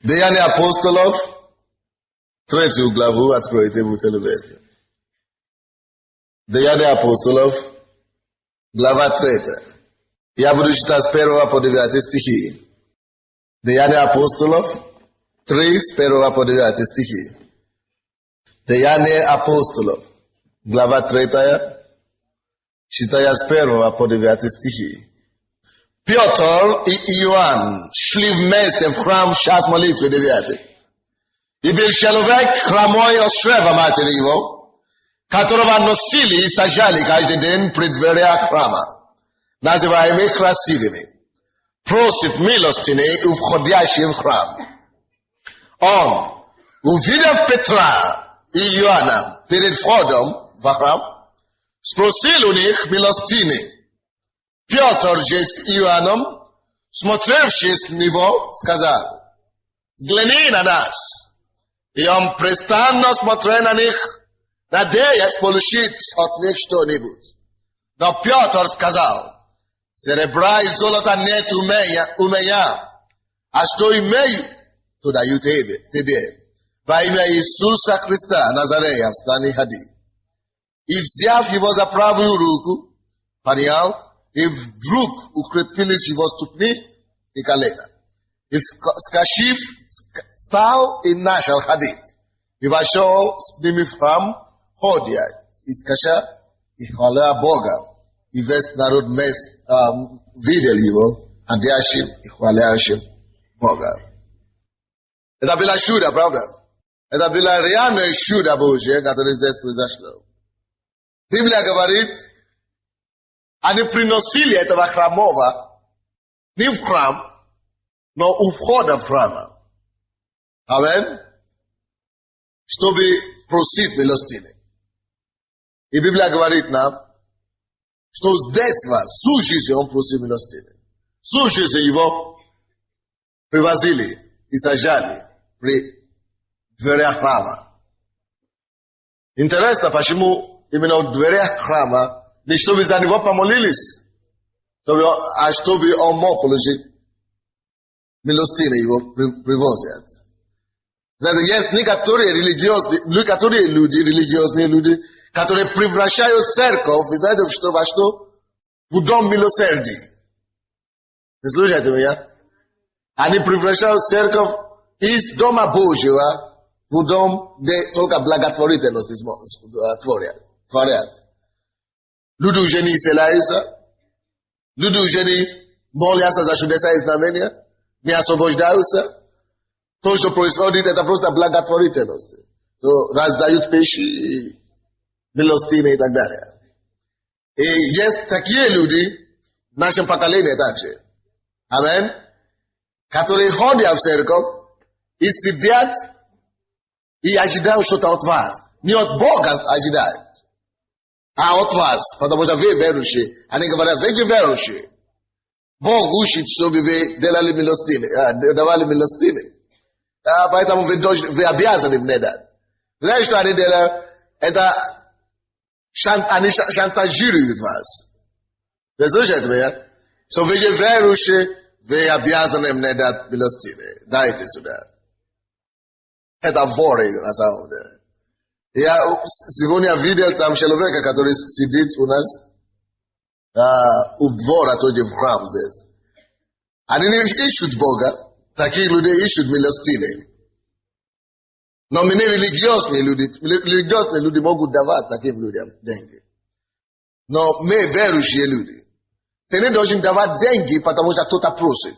Деяния апостолов, 3 главу, откройте, будьте любезны. Деяния апостолов, глава 3. Я буду читать с 1 по 9 стихи. Деяния апостолов, 3 с 1 по 9 стихи. Деяния апостолов, глава 3, читая с 1 по 9 стихи. Петр и Иоанн шли вместе в храм в час молитвы 9. И был человек хромой от чрева матери его, которого носили и сажали каждый день при дверях храма, называемых красивыми, просит милостыни у входящих в храм. Он, увидев Петра и Иоанна перед входом в храм, спросил у них милостыни. Петр же с Иоанном, смотревшись на него, сказал: «Взгляни на нас». И он престанно смотрел на них, надеясь получить от них что-нибудь. Но Петр сказал: «Серебра и золота нет у меня, а что имею, то даю тебе. Во имя Иисуса Христа Назарея встань и ходи». И взяв его за правую руку, поднял, и вдруг укрепились его ступни и колена. И вскочив, встал и начал ходить. И вошел с ними в храм, ходя, и скача, и хваля Бога. И весь народ видел его, ходящим и хвалящим Бога. Это было чудо, правда? Это было реальное чудо Божье, которое здесь произошло. Библия говорит, они приносили этого хромого не в храм, но у входа в храм. Амин. Чтобы просить милостыни. И Библия говорит нам, что с детства, всю жизнь он просил милостыни. Всю жизнь его привозили и сажали при дверях храма. Интересно, почему именно в дверях храма, не чтобы за него помолились, а чтобы он мог получить милостыни, его привозят. Знаете, есть некоторые религиозные люди, которые превращают церковь, вы знаете, во что? В дом милосердия. Вы слушаете меня? Они превращают церковь из дома Божьего в дом, где только благотворительность творят. Люди уже не исцеляются, люди уже не молятся за чудеса и знамения, не освобождаются. То, что происходит, это просто благотворительность. То раздают пищи, милостыни и так далее. И есть такие люди в нашем поколении также. Амин. Которые ходят в церковь и сидят и ожидают что-то от вас. Не от Бога ожидают, а от вас, потому что вы верующие. Они говорят, вы верующие. Бог учит, чтобы вы давали милостыни. Поэтому вы обязаны мне дать. Знаете, что они делают? Это они шантажируют вас. Вы слышите меня? Что вы же верующие, вы обязаны мне дать милостыни. Дайте сюда. Это воры на самом деле. Я сегодня видел там человека, который сидит у нас у двора, тоже в храм здесь. Они не ищут Бога, такие люди ищут милостыни. Но мы не религиозные люди могут давать таким людям деньги. Но мы верующие люди. Ты не должен давать деньги, потому что кто-то просит.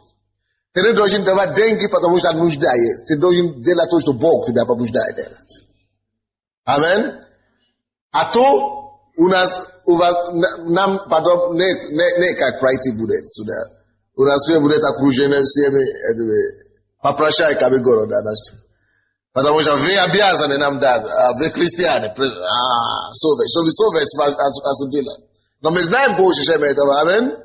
Ты не должен давать деньги, потому что нужда есть. Ты должен делать то, что Бог тебя побуждает делать. Амин. А то нам потом не как пройти будет сюда. У нас все будет окружено всеми попрошайками города. Потому что вы обязаны нам дать, вы христиане, совесть осудила. Но мы знаем больше этого, амин.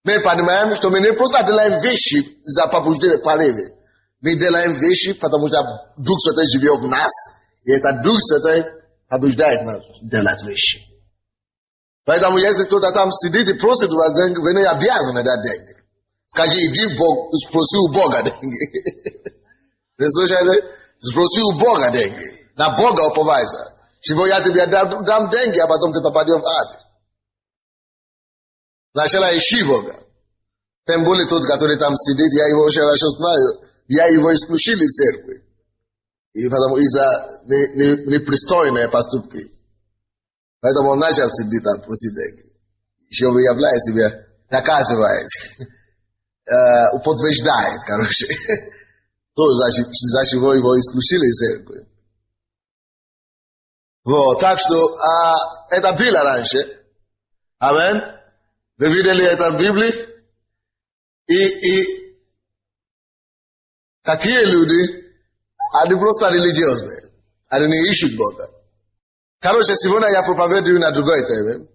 Мы понимаем, что мы не просто делаем вещи за побуждение порывы. Мы делаем вещи, потому что Дух Святой живет в нас, и этот Дух Святой побуждает нас делать вещи. Поэтому если кто-то там сидит и просит у вас деньги, вы не обязаны дать деньги. Скажи, иди спроси у Бога деньги. Вислушайте, спроси у Бога деньги. На Бога уповайся. Чего я тебе дам деньги, а потом ты попадешь в ад. Сначала ищи Бога. Тем более тот, который там сидит, я его очень хорошо знаю. Я его исключил из церкви. И потому из-за непристойные поступки. Поэтому он начал сидеть там, просить деньги. Еще выявляет себя, наказывает. Уподтверждает, короче. То, за чего его исключили из церкви. Вот, так что это было раньше. Амин. Вы видели это в Библии? И такие люди, они просто религиозные. Они не ищут Бога. Короче, сегодня я проповедую на другой теме.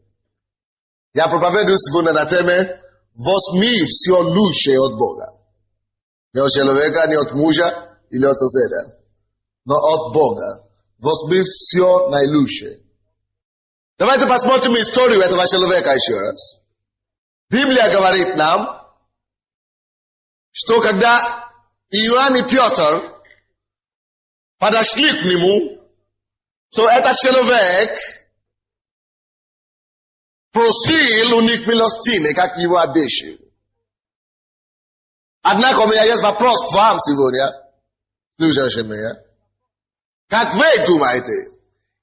Я проповедую сегодня на теме «Возьми все лучшее от Бога». Не от человека, не от мужа или от соседа, но от Бога. Возьми все наилучшее. Давайте посмотрим историю этого человека еще раз. Библия говорит нам, что когда Иоанн и Петр подошли к нему, то этот человек просил у них милостыни, как его обещал. Однако у меня есть вопрос к вам сегодня. Слушайте меня. Как вы думаете,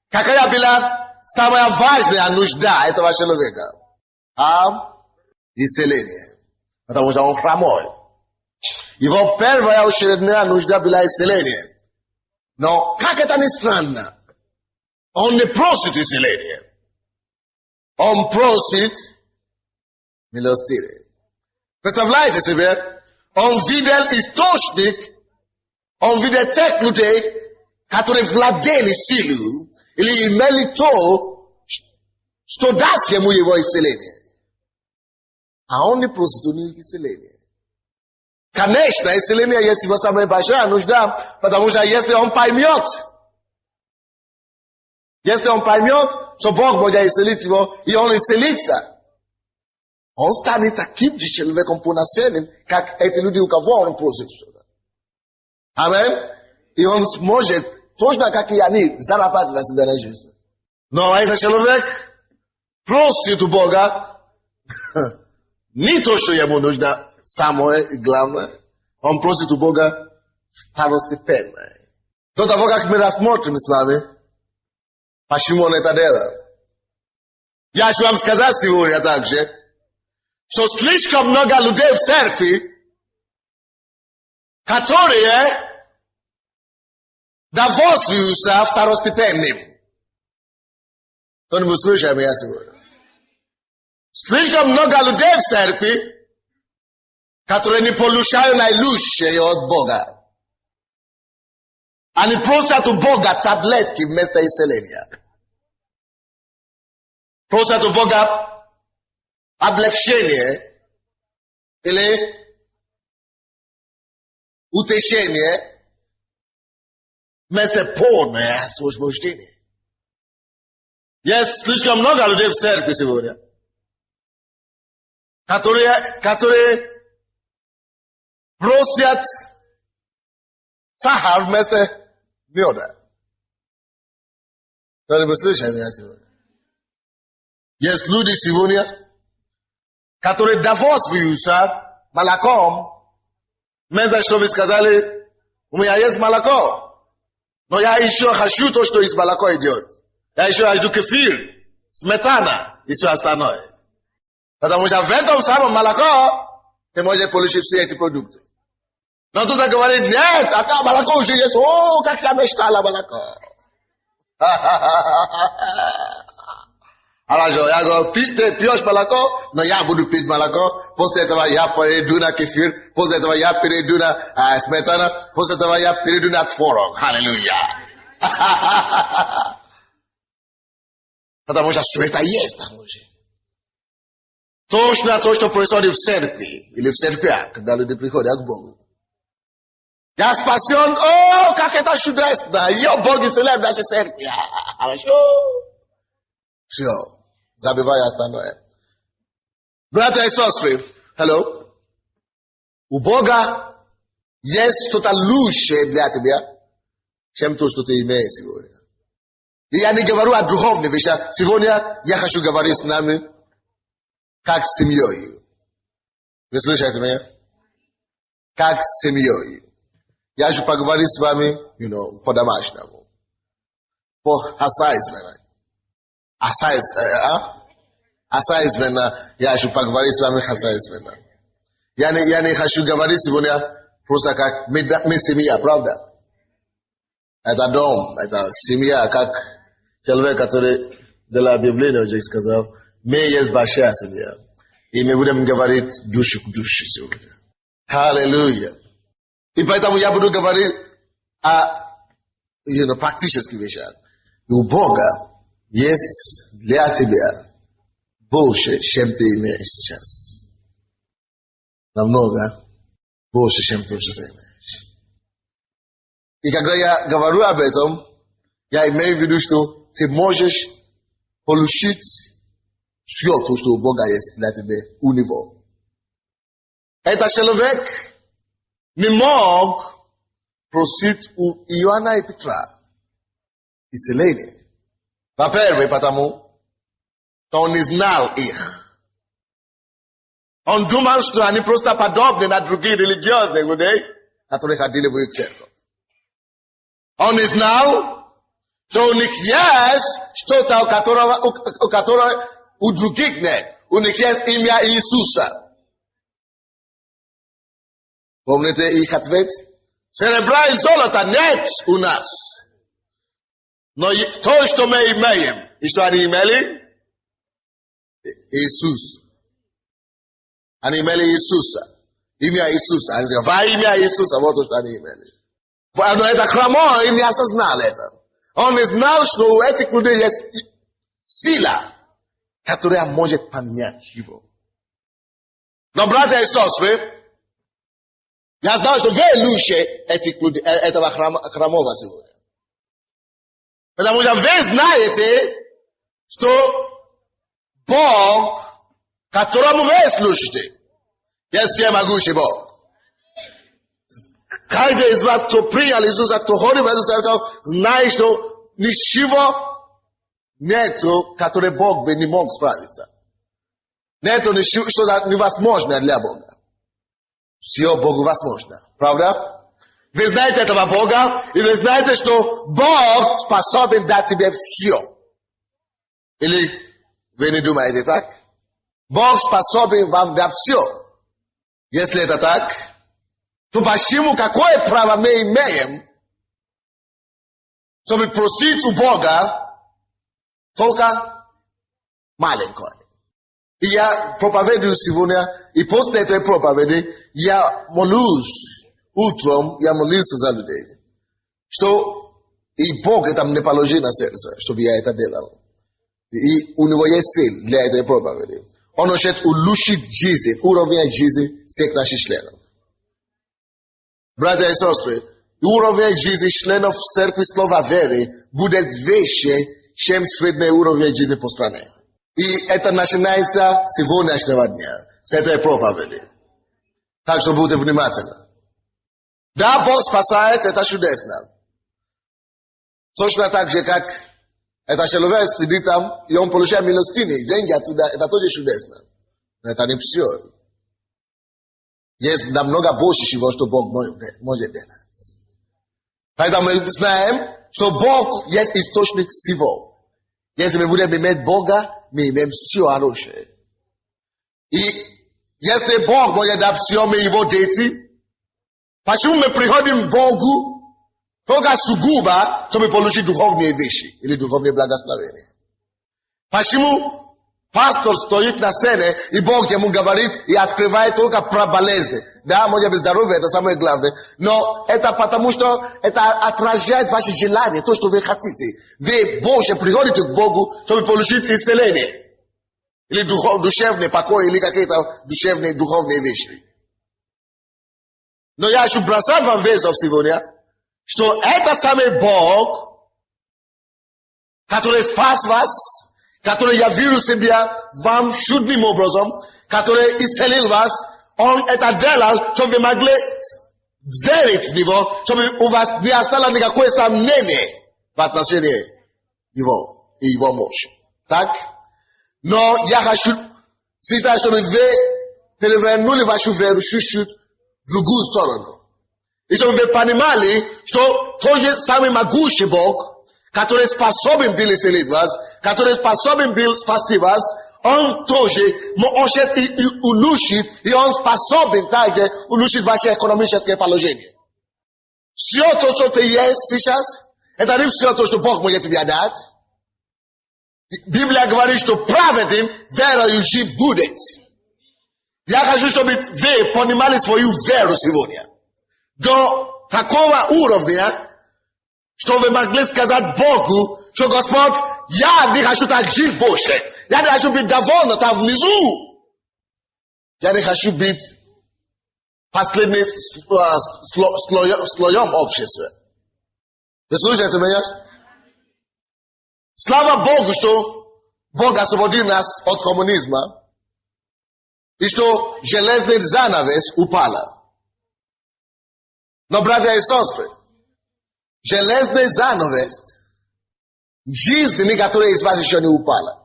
какая была самая важная нужда этого человека? Исцеление. Потому что он хромой. Его первая очередная нужда была исцеление. Но, как это ни странно, он не просит исцеления. Он просит милостыни. Представляете себе, он видел источник, он видел тех людей, которые владели силой или имели то, что даст ему его исцеление. А он не просит у них исцеления. Конечно, исцеление есть его самая большая нужда, потому что если он поймет, что Бог может исцелить его, и он исцелится, он станет таким же человеком полноценным, как эти люди, у кого он просит что-то. Амин. И он сможет, точно как и они, зарабатывать себе на жизнь. Но этот человек просит у Бога не то, что ему нужно, самое и главное. Он просит у Бога второстепенное. До того, как мы рассмотрим с вами, почему он это делал. Я хочу вам сказать сегодня также, что слишком много людей в церкви, которые довольствуются второстепенным. Кто-нибудь слышит меня сегодня? Слишком много людей в церкви, которые не получают наилучшее от Бога. Они просят у Бога таблетки вместо исцеления. Просят у Бога облегчение или утешение вместо полное освобождение. Есть слишком много людей в церкви сегодня, которые просят сахар вместо меда. Кто-нибудь слышит меня сегодня? Есть люди сегодня, которые довольствуются молоком, вместо чтобы сказали, у меня есть молоко, но я еще хочу то, что из молока идет. Я еще хочу кефир, сметана и все остальное. Потому что в этом самом молоко ты можешь получить все эти продукты. Но кто-то говорит, нет, а там молоко уже есть. О, как я мечтала молоко. Хорошо, я говорю, ты пьешь молоко, но я буду пить молоко. После этого я перейду на кефир. После этого я перейду на сметана. После этого я перейду на творог. Аллилуйя. Потому что все это есть там уже. Точно то, что происходит в церкви или в церквях, когда люди приходят к Богу. Я спасен, о, как это чудесно. Ее Бог исцеляет нашей церкви. Хорошо. Все, забивай остальное. Братья и сестры, hello. У Бога есть что-то лучшее для тебя, чем то, что ты имеешь сегодня. И я не говорю о духовных вещах. Сегодня я хочу говорить с нами как с семьей. Вы слышите меня? Как с семьей. Я хочу поговорить с вами, по-домашнему. По-хозяйственно. Хозяйственно. Я хочу поговорить с вами хозяйственно. Я не хочу говорить сегодня просто как мы семья, правда? Это дом, это семья, как человек, который делал объявление, уже сказал, мы есть большая семья. И мы будем говорить душу к душе сегодня. Аллилуйя. И поэтому я буду говорить о практических вещах. И у Бога есть для тебя больше, чем ты имеешь сейчас. Намного больше, чем то, что ты имеешь. И когда я говорю об этом, я имею в виду, что ты можешь получить все то, что у Бога есть для тебя у него. Этот человек не мог просить у Иоанна и Петра исцеление. Во-первых, потому что он не знал их. Он думал, что они просто подобны на других религиозных людей, которые ходили в их церковь. Он не знал, что у них есть что-то, у которого у других нет. У них есть имя Иисуса. Помните их ответ? Серебра и золота нет у нас. Но то, что мы имеем, и что они имели? Иисус. Они имели Иисуса. Имя Иисуса. Они сказали, во имя Иисуса, вот что они имели. Но это хромой не осознал это. Он не знал, что у этих людей есть сила, которая может поменять его. Но, братья и сестры, я знаю, что вы лучше этих людей, этого хромого сегодня. Потому что вы знаете, что Бог, которому вы служите, есть всемогущий Бог. Каждый из вас, кто принял Иисуса, кто ходит в эту церковь, знает, что ничего нету, которое Бог бы не мог справиться. Нету ничего, что невозможно для Бога. Все Богу возможно. Правда? Вы знаете этого Бога, и вы знаете, что Бог способен дать тебе все. Или вы не думаете так? Бог способен вам дать все. Если это так, то почему, какое право мы имеем, чтобы просить у Бога только маленькое? И я проповедую сегодня, и после этой проповеди я молюсь утром, я молился за людей, что и Бог это мне положил на сердце, чтобы я это делал. И у него есть сил для этой проповеди. Он хочет улучшить жизнь, уровень жизни всех наших членов. Братья и сестры, уровень жизни членов церкви Слова Веры будет выше, чем средний уровень жизни по стране. И это начинается с сегодняшнего дня, с этой проповеди. Так что будьте внимательны. Да, Бог спасает, это чудесно. Точно так же, как этот человек сидит там, и он получает милостыни, деньги оттуда, это тоже чудесно. Но это не все. Есть намного больше всего, что Бог может делать. Поэтому мы знаем, что Бог есть источник всего. Если мы будем иметь Бога, мы имеем все хорошее. И если Бог может дать все, мы его дети, почему мы приходим к Богу только сугубо, чтобы получить духовные вещи или духовные благословения? Почему пастор стоит на сцене, и Бог ему говорит и открывает только про болезни? Да, может быть, здоровье, это самое главное. Но это потому, что это отражает ваши желания, то, что вы хотите. Вы больше приходите к Богу, чтобы получить исцеление. Или душевный покой, или какие-то душевные, духовные вещи. Но я хочу бросать вам вызов сегодня, что это самый Бог, который спас вас, который явил себя вам чудным образом, который исцелил вас, он это делал, чтобы вы могли верить в Него, чтобы у вас не осталось никакое сомнение в отношении Его и Его мощи. Так? Но я хочу сейчас, чтобы вы перевернули вашу веру чуть-чуть в другую сторону. И чтобы вы понимали, что тот же самый могущий Бог, который способен был исцелить вас, который способен был спасти вас, Он тоже может и улучшить, и Он способен также улучшить ваше экономическое положение. Все то, что ты есть сейчас, это не все то, что Бог может тебе дать. Библия говорит, что праведным верою жив будет. Я хочу, чтобы вы понимали свою веру сегодня. До такого уровня, что вы могли сказать Богу, что Господь, я не хочу так жить больше. Я не хочу быть доволен там внизу. Я не хочу быть последним слоем общества. Вы слушаете меня? Слава Богу, что Бог освободил нас от коммунизма, и что железный занавес упала. Но, братья и сестры, железный занавес, жизни, которые из вас еще не упали.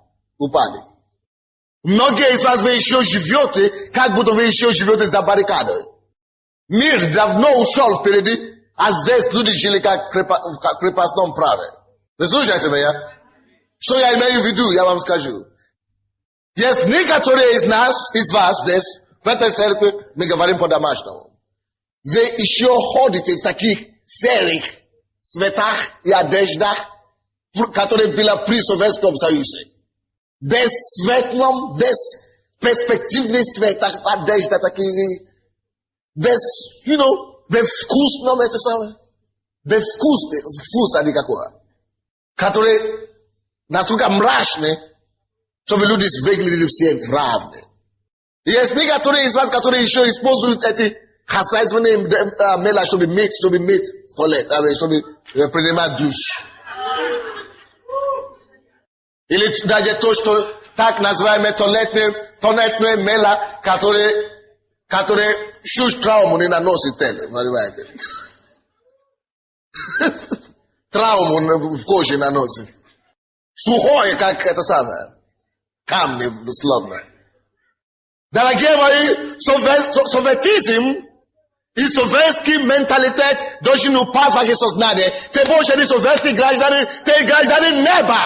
Многие из вас вы еще живете, как будто вы еще живете за баррикадой. Мир давно ушел впереди, а здесь люди жили как в крепостном праве. Вы слушаете меня? Что я имею в виду, я вам скажу. Есть некоторые из нас, из вас здесь, в этой церкви, мы говорим по-домашнему. Вы еще ходите в таких серых цветах и одеждах, которые были при Советском Союзе. Бесцветном, бесперспективных цветах, одежда такие, безвкусном, это самое, вкуса никакого. Которые настолько мрачные, чтобы люди выглядели все равны. И есть некоторые из вас, которые еще используют эти хозяйственные мела, чтобы мыть в туалет, чтобы принимать душ. Или даже то, что так называемые туалетные мела, которые чуть травму не наносят тело, понимаете? Травму в коже наносит. Сухое, как это самое. Камни, словно. Дорогие мои, советизм и советский менталитет должен упасть в ваше сознание. Ты больше не советский гражданин, ты гражданин неба.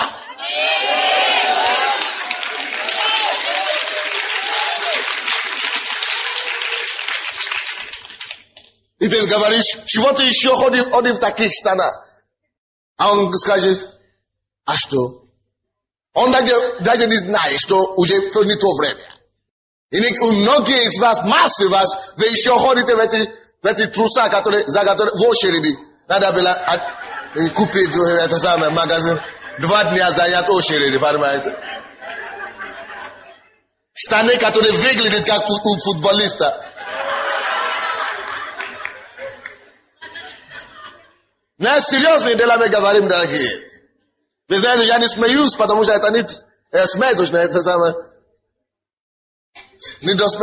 И ты говоришь, чего ты еще ходишь в таких штанах? А он скажет, а что? Он даже не знает, что уже не то время. И многие из вас, массы из вас, вы еще ходите в эти труса, за которые в очереди. Надо было купить это самое магазин. 2 дня занят очереди, понимаете? Штаны, которые выглядят как у футболиста. Но серьезные дела мы говорим, дорогие. Вы знаете, я не смеюсь, потому что это не смешно, это самое.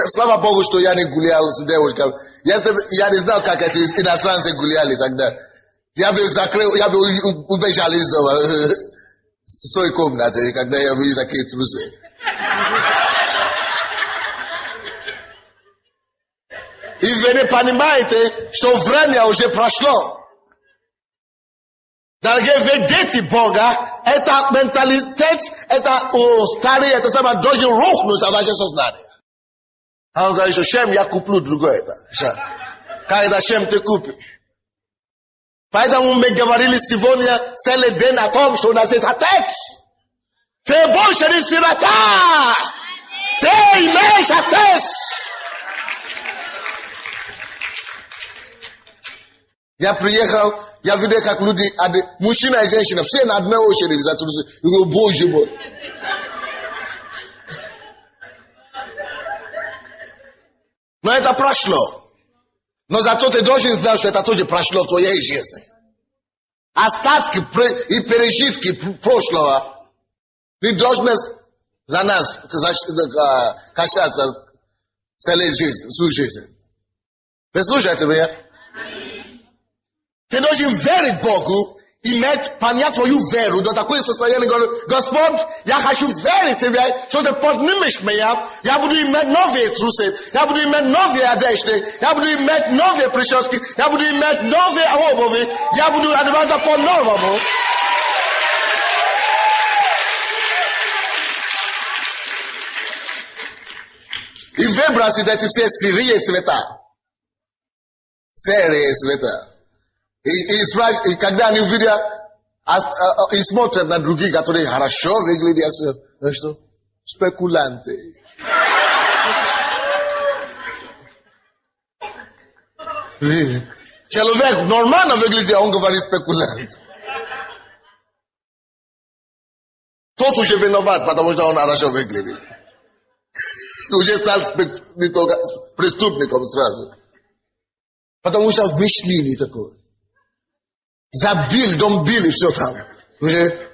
Слава Богу, что я не гулял с девушками. Я не знал, как эти иностранцы гуляли тогда. Я бы убежал из дома с той комнаты, когда я видел такие трусы. И вы не понимаете, что время уже прошло. Дорогие, вы дети Бога, это менталитет, это старый, это самое, должен рухнуть в ваше сознание. А он говорит, что чем я куплю другое это. Когда чем ты купишь. Поэтому мы говорили сегодня целый день о том, что у нас есть отец. Ты больше не сирота. Ты имеешь отец. Я приехал, я видел, как люди, мужчина и женщина, все на одной очереди за трусы. Я говорю, Боже мой. Но это прошло. Но зато ты должен знать, что это тоже прошло в твоей жизни. Остатки и пережитки прошлого не должны за нас касаться целой жизни, всю жизнь. Вы слушаете меня? Ty dość wierzy Bogu i mieć Pania Twoją wieru do takiej состояния, Gospod, ja хочу верить Тебе, что Ты поднимешь меня, я буду иметь новые трусы, я буду иметь новые одежды, я буду иметь новые прически, я буду иметь новые обуви, я буду одеваться по-новому. И выбросить эти все серые цвета. Серые цвета. И когда они увидят и смотрят на других, которые хорошо выглядят, что? Спекулянты. Человек нормально выглядит, он говорит спекулянт. Тот уже виноват, потому что он хорошо выглядит. Уже стал преступником сразу. Потому что в мышлении такое. Забили, дом били, все там. Уже.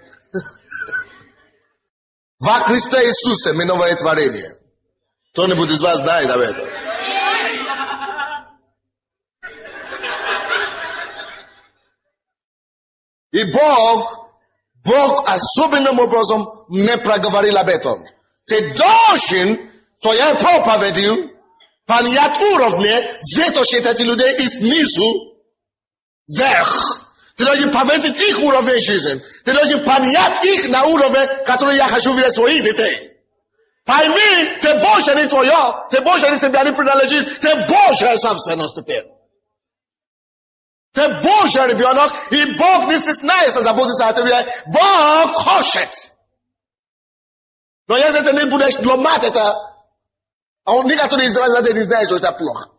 Во Христе Иисусе мы новое творение. Кто-нибудь из вас знает об этом? И Бог особенным образом мне проговорил об этом. Ты должен твоей проповедью понять уровни, вытащить эти людей из низу вверх. Ты должен повысить их уровень жизни. Ты должен понять их на уровень, который я хочу видеть своих детей. Пойми, ты больше не твое, ты больше не себя не принадлежишь, ты Божья собственность теперь. Ты Божий ребенок, и Бог не стесняется заботиться о тебе. Бог хочет. Но если ты не будешь ломать это, а он некоторые из вас не знают, что это плохо.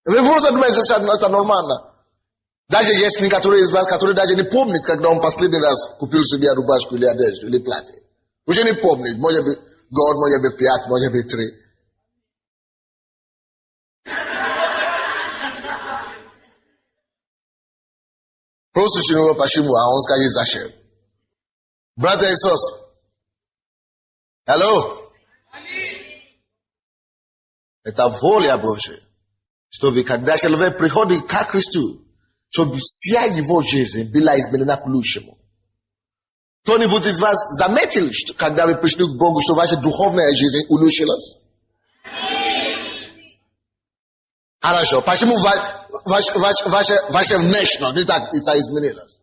Вы просто думаете, что это нормально. Даже есть некоторые из вас, которые даже не помнят, когда он последний раз купил себе рубашку или одежду, или платье. Уже не помнит. Может быть год, может быть 5, может быть 3. Просто его почему, а он скажет зачем. Братья и сестры. Алло. Это воля Божия. Чтобы когда человек приходит к Христу, чтобы вся его жизнь была изменена к лучшему. Кто-нибудь из вас заметил, что, когда вы пришли к Богу, что ваша духовная жизнь улучшилась? Хорошо. Почему ваша внешность не так изменилась?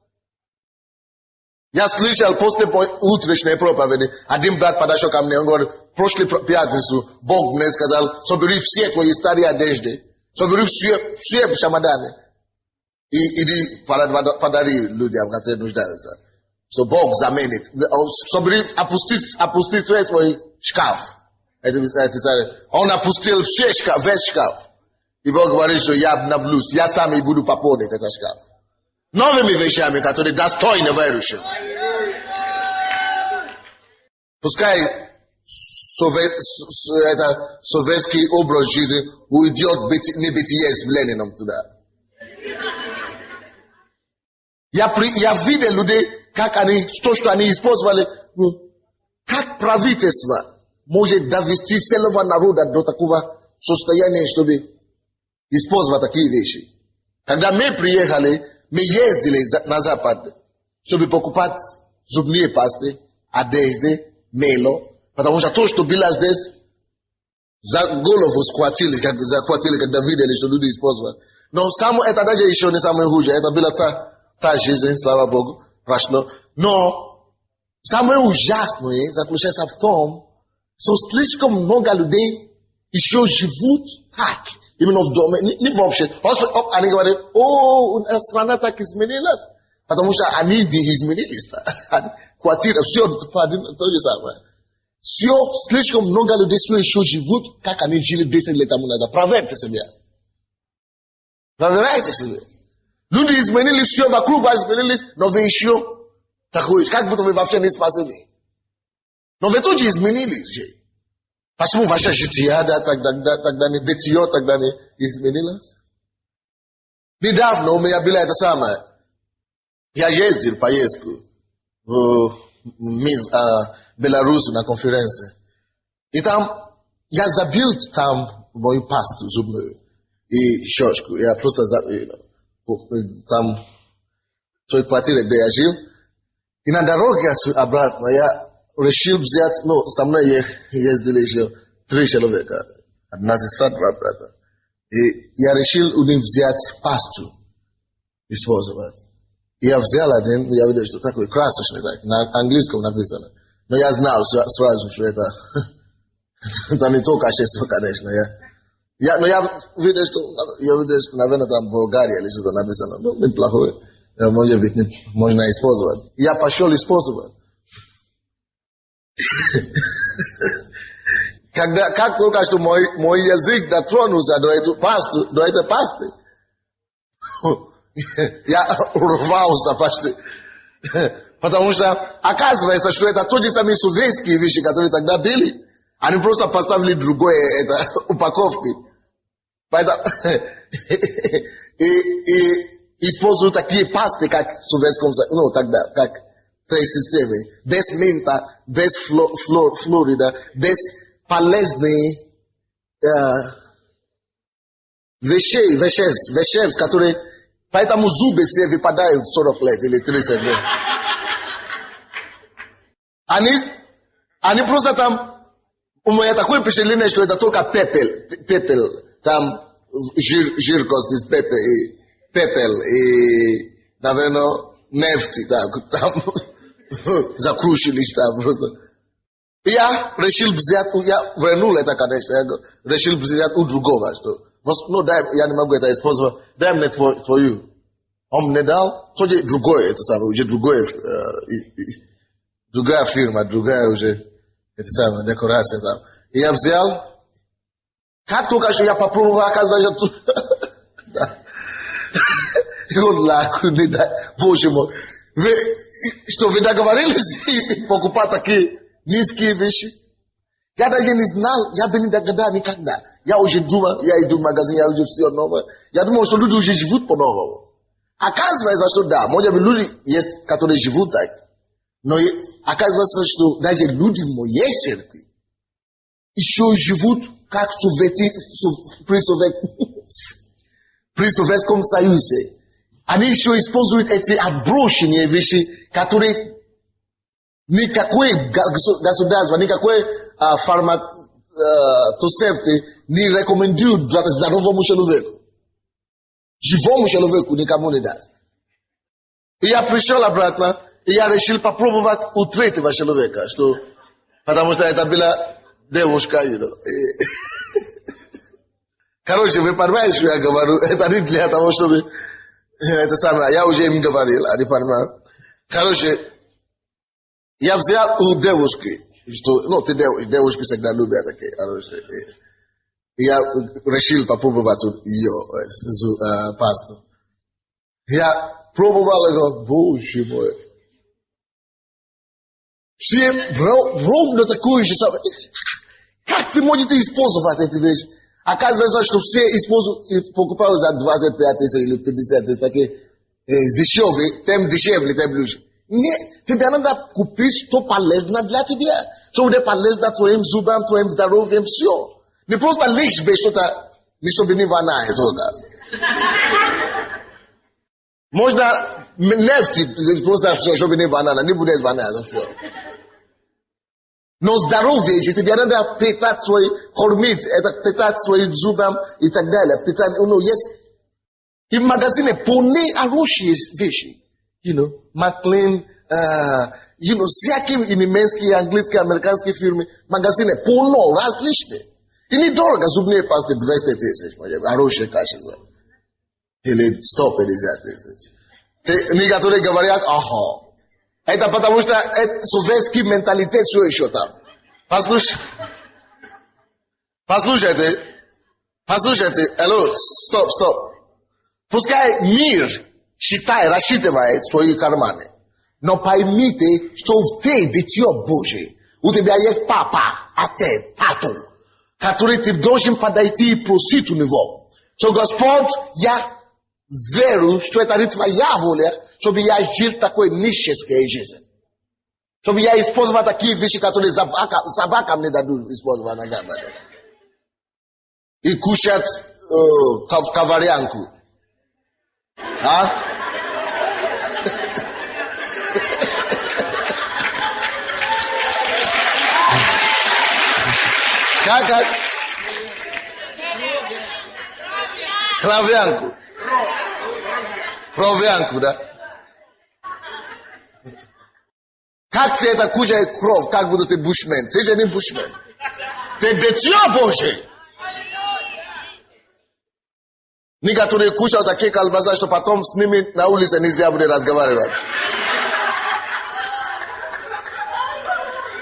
Я слышал после утренней проповеди, один брат подошел ко мне, он говорит, в прошлую пятницу Бог мне сказал, собери все твои старые одежды, собери все в чемоданы. И иди подари людям, которые нуждаются. Что Бог заменит. Собери, опусти свой шкаф. Он опустил весь шкаф. И Бог говорит, что я обновлюсь, я сам и буду пополнить этот шкаф. Новыми вещами, которые достойны верующим. Пускай советский образ жизни уйдет небытие с Лениным туда. Я видел людей, как они, то, что они использовали, как правительство может довести целого народа до такого состояния, чтобы использовать такие вещи. Когда мы приехали, мы ездили на Запад, чтобы покупать зубные пасты, одежды, мыло, потому что то, что было здесь, за голову захватили, когда видели, что люди использовали. Но это даже еще не самое худшее, это была та жизнь, слава Богу, прошло. Но самое ужасное заключается в том, что слишком много людей еще живут так. Именно в доме, не вообще. Они говорят, страна так изменилась. Потому что они не изменились. Квартира, все то же самое. Все, слишком много людей все еще живут, как они жили 10 лет тому назад. Проверьте себя. Проверяйте себя. Люди изменились, все вокруг вас изменились, но вы еще такой, как будто вы вообще не спасены. Но вы тоже изменились же. Почему ваша жития тогда не бытие тогда не изменилось? Недавно у меня было это самое. Я ездил поездку в Беларусь на конференции. И там я забил там мою пасту зубную и щечку. Я просто Tam той квартире, где я жил. И на дороге обратно я решил взять, со мной ездили еще 3 человека. Одна сестра, 2 брата. И я решил у них взять пасту, использовать. И я взял один, я видел, что такой красочный, так, на английском написано. Но я знал сразу, что это не то качество, конечно. Но я видел, что, наверное, там Болгария или что-то написано. Неплохое. Может быть, можно использовать. Я пошел использовать. Как только что мой язык дотронулся до этой пасты, я рвался почти. Потому что оказывается, что это те же самые советские вещи, которые тогда были. Они просто поставили другое упаковки. Поэтому и используют такие пасты, как в Советском Союзе, тогда, как три системы. Без мента, без флорида, без полезных веществ, которые... Поэтому зубы все выпадают в 40 лет или 30 лет. Они просто там... У меня такое впечатление, что это только пепел. Там жиркость из пепел и, наверное, нефть. Там закрушились там просто. Я решил взять, я вернул это, конечно, я решил взять у другого, что, я не могу это использовать, дай мне твою. Он мне дал, то же другое, это самое, уже другое, другая фирма, другая уже, это самое, декорация там. И я взял, как только что я попробовал, оказывается, и он не дай, боже мой. Что вы договорились покупать такие низкие вещи? Я даже не знал, я бы не догадал никогда. Я уже думал, я иду в магазин, я уже все новое. Я думал, что люди уже живут по-новому. Оказывается, что да, может быть, люди есть, которые живут так. Но оказывается, что даже люди в моей церкви еще живут как при Советском Союзе. Они еще используют эти отброшенные вещи, которые никакое государство, никакой фармацевты не рекомендуют здоровому человеку. Живому человеку никому не даст. И я пришел обратно, и я решил попробовать у третьего человека, потому что это была девушка. Короче, вы понимаете, что я говорю? Это не для того, чтобы... Это самое, я уже им говорил, они понимают. Короче, я взял у девушки, девушки всегда любят такие, короче. Я решил попробовать ее пасту. Я пробовал его, боже мой. Все ровно такую же самое. Как вы можете использовать эти вещи? Оказывается, что все покупают за 25 тысяч или 50 тысяч, такие дешевые, тем дешевле, тем лучше. Нет, тебе надо купить, что полезно для тебя. Что будет полезно твоим зубам, твоим здоровьем, все. Не просто лишь бы что-то, чтобы не воняет. Можно нефть, просто чтобы не воняет, не будет вонять, все. Но здоровье, если тебе надо питать свои, кормить, это питать своим зубам и так далее. Питать, есть. И в магазине полные хорошие вещи. Маклин, всякие немецкие, английские, американские фирмы, магазины полно, различные. И недорого, зубные пасты 200 тысяч, хорошее качество. Или 150 тысяч. Некоторые говорят, ага. Это потому что это советский менталитет все еще там. Послушайте. Алло, стоп. Пускай мир рассчитывает свои карманы. Но поймите, что ты дитё Божие. У тебя есть папа, отец, тату, который ты должен подойти и просить у него. Что Господь, я верю, что это не твоя воля, чтобы я жил такой нищенской жизнью. Чтобы я использовал такие вещи, которые собакам не дадут использовать на Западе. И кушать коварянку. Huh? Kaka krawianku. Krowianku, да? Как тебе это кушает кровь? Как будут ты бушмен? Ты же не бушмен. Ты дитё Божие. Некоторые кушают такие колбасы, что потом с ними на улице нельзя будет разговаривать.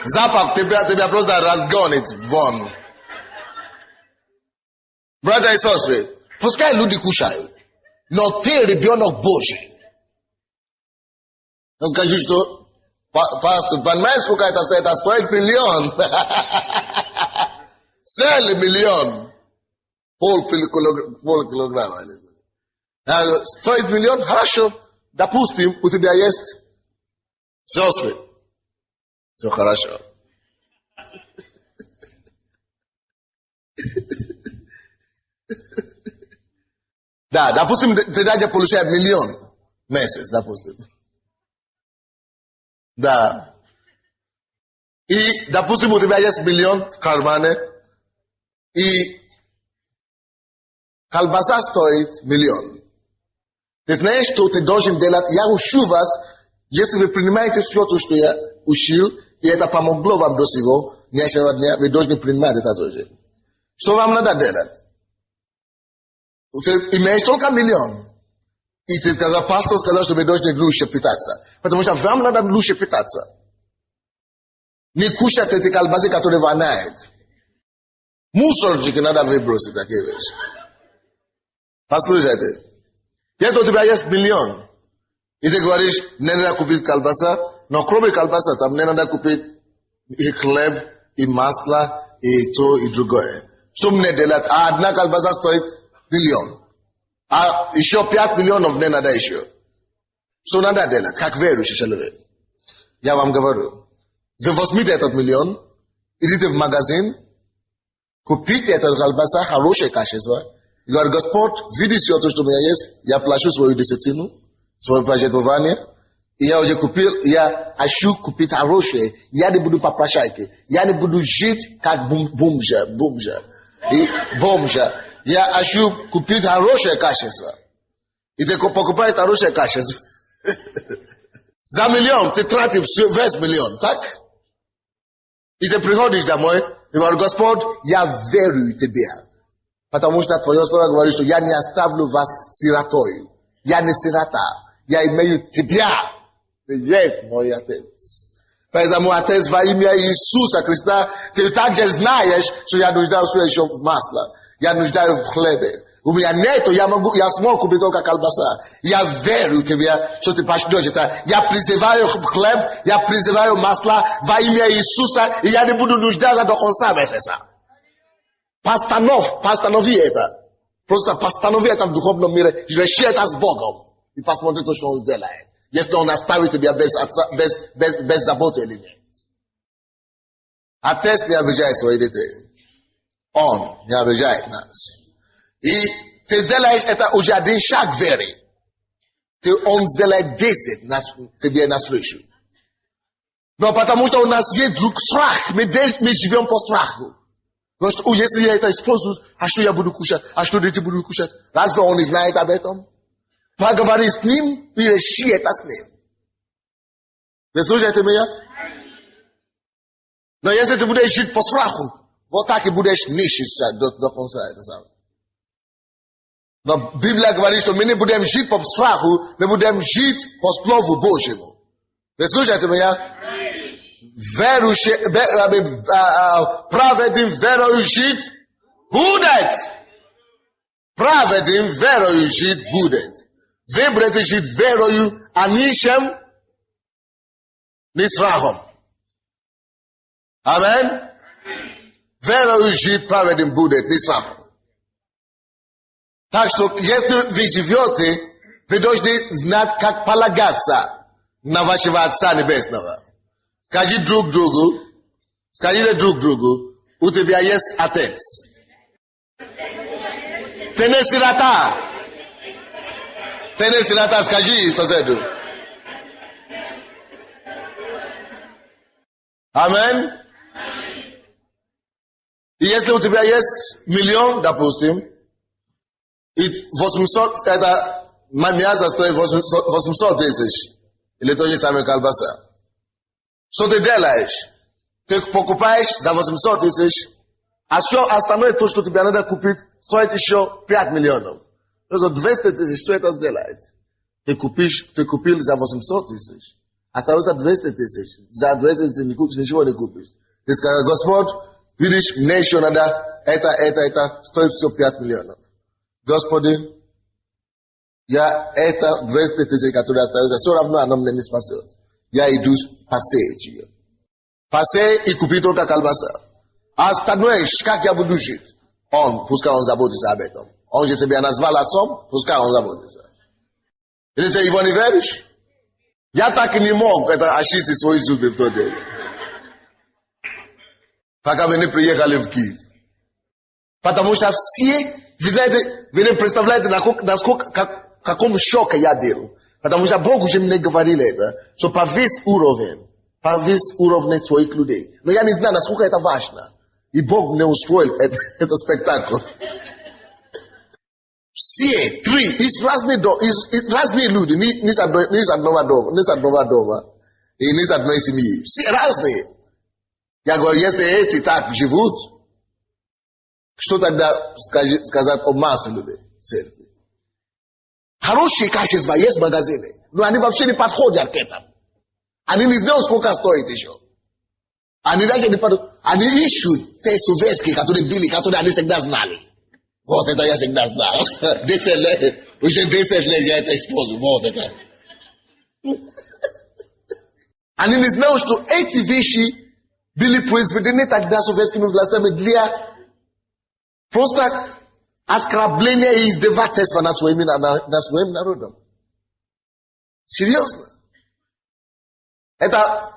Запах тебя просто разгонит вон. Братья и сестры, пускай люди кушают, но ты ребенок Божий. Я скажу, что пастор, понимаешь, сколько это стоит? Это стоит миллион. Целый миллион. Полкилограмма. Стоит миллион? Хорошо. Допустим, у тебя есть сестры. Все хорошо. Да, допустим, ты даже получаешь миллион в месяц, допустим. Да. И, допустим, у тебя есть миллион в кармане, и колбаса стоит миллион. Ты знаешь, что ты должен делать? Я учу вас, если вы принимаете все то, что я учил, и это помогло вам до сего днешнего дня, вы должны принимать это тоже. Что вам надо делать? Ты имеешь только миллион. И ты сказал, пастор сказал, что вы должны лучше питаться. Потому что вам надо лучше питаться. Не кушать эти колбасы, которые воняют. Мусорчики надо выбросить, такие вещи. Послушайте. Если у тебя есть миллион, и ты говоришь, мне надо купить колбаса, но кроме колбаса, там мне надо купить и хлеб, и масло, и то, и другое. Что мне делать? А одна колбаса стоит миллион. А еще 5 миллионов мне надо еще. Что надо делать? Как верующий человек. Я вам говорю. Вы возьмите этот миллион, идите в магазин, купите эту колбаса, хорошее качество. И говорите, Господь, видишь все то, что у меня есть, я плачу свою десятину, свое пожертвование, и я уже купил, я хочу купить хорошее, я не буду попрошайки, я не буду жить как бомжа. Я хочу купить хорошее качество. И ты покупаешь хорошее качество. За миллион ты тратишь весь миллион, так? И ты приходишь домой и говоришь, Господь, я верю в Тебя. Потому что Твое Слово говорит, что я не оставлю вас сиротой. Я не сирота. Я имею Тебя. Ты есть мой Отец. Поэтому, Отец, во имя Иисуса Христа, ты также знаешь, что я нуждаюсь еще в масле. Я нуждаюсь в хлебе. У меня нету, я смогу купить только колбаса. Я верю в Тебя, что ты пошлешь это. Я призываю хлеб, я призываю масло во имя Иисуса, и я не буду нуждаться до конца месяца. Постанови это. Просто постанови это в духовном мире, реши это с Богом. И посмотри то, что Он сделает. Если Он оставит тебя без заботы или нет. Отец не обижает своих детей. Он не обижает нас. И ты сделаешь это уже один шаг веры. Он сделает 10 тебе навстречу. Но потому что у нас есть страх. Мы живем по страху. Потому что если я это использую, а что я буду кушать? А что дети будут кушать? Разве он не знает об этом? Поговори с ним и реши это с ним. Вы слушаете меня? Но если ты будешь жить по страху, вот так и будешь нищиться до конца. Но Библия говорит, что мы не будем жить по страху, мы будем жить по Слову Божьему. Вы слушаете меня? Праведным верою жить будет. Праведным верою жить будет. Вы будете жить верою, а ничем не страхом. Амен? Верою жить праведным будет, не страхом. Так что, если вы живете, вы должны знать, как полагаться на вашего Отца Небесного. Скажите друг другу, у тебя есть Отец. Ты не сирота. Tenesi lata skaji sosedu. Amen. Если у тебя есть миллион, допустим, и 800, это мясо стоит 800 тысяч, или то же самое колбаса. Что ты делаешь? Ты покупаешь за 800 тысяч, а все остальное, то, что тебе надо купить, стоит еще 5 миллионов. То 200 тысяч, что это сделает? Ты купил за 800 тысяч, остается 200 тысяч. За 200 тысяч ничего не купишь. Ты скажешь: Господь, видишь, мне еще надо это, стоит все 5 миллионов. Господи, я это 200 тысяч, которые остаются, все равно оно мне не спасет. Я иду пасеять ее. Пасеять и купить только колбаса. А остальное, как я буду жить? Пускай он заботится об этом. Он же тебя назвал отцом, пускай он заботится. Или ты его не веришь? Я так и не мог это очистить свои зубы в тот день. Пока мы не приехали в Киев. Потому что все, вы знаете, вы не представляете, насколько, каком шоке я был. Потому что Бог уже мне говорил это, что по весь уровень своих людей. Но я не знаю, насколько это важно. И Бог мне устроил этот спектакль. Все три, из разные люди, не с одного дома, и не с одной семьи. Все разные. Я говорю, если эти так живут, что тогда сказать о массе людей в церкви? Хорошие качества есть в магазине, но они вообще не подходят к этому. Они не знают, сколько стоит еще. Они даже не подходят. Они ищут те советские, которые были, которые они всегда знали. Вот это я всегда знал. 10 лет, уже 10 лет я это использую. Вот это. Они не знают, что эти вещи были произведены тогда советскими властями для просто оскорбления и издевательства над своим народом. Серьезно. Это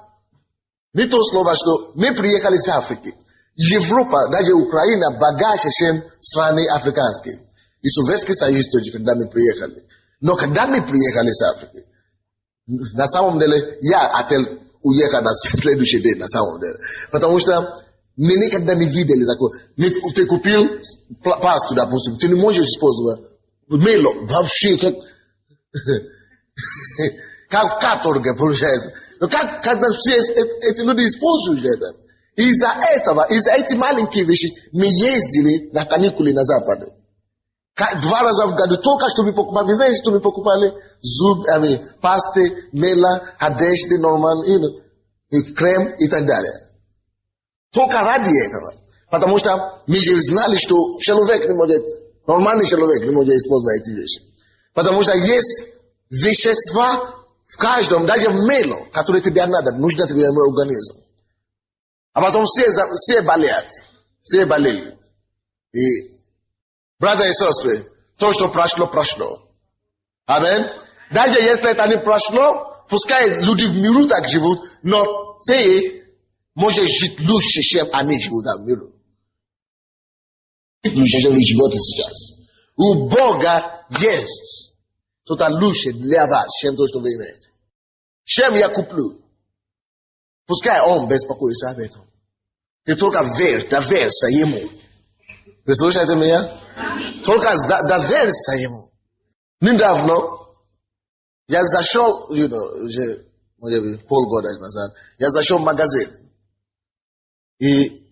не то слово, что мы приехали с Африки. Европа, даже Украина, богаче, чем страны африканские. И Советский Союз тоже, когда мы приехали. Но когда мы приехали с Африки, на самом деле, я хотел уехать на следующий день, на самом деле. Потому что мы никогда не видели такое. Ты купил пасту, допустим, ты не можешь использовать мело, вообще, как в каторге, получается. Но когда все эти люди используют это, из-за этих маленьких вещей, мы ездили на каникулы на Западе. 2 раза в году, только чтобы покупать. Вы знаете, что мы покупали? Пасты, мела, одежды, крем и так далее. Только ради этого. Потому что мы же знали, что нормальный человек не может использовать эти вещи. Потому что есть вещества в каждом, даже в мелу, которые тебе надо, нужно тебе организм. А потом все болеют. Все болеют. И, братья и сестры, то, что прошло. Аминь. Даже если это не прошло, пускай люди в миру так живут, но ты можешь жить лучше, чем они живут в миру. Лучше, чем вы живете сейчас. У Бога есть что-то лучше для вас, чем то, что вы имеете. Чем я куплю? Пускай он беспокоится об этом. Ты только доверься ему. Вы слушаете меня? Только доверься ему. Недавно я зашел, уже полгода назад, я зашел в магазин. И,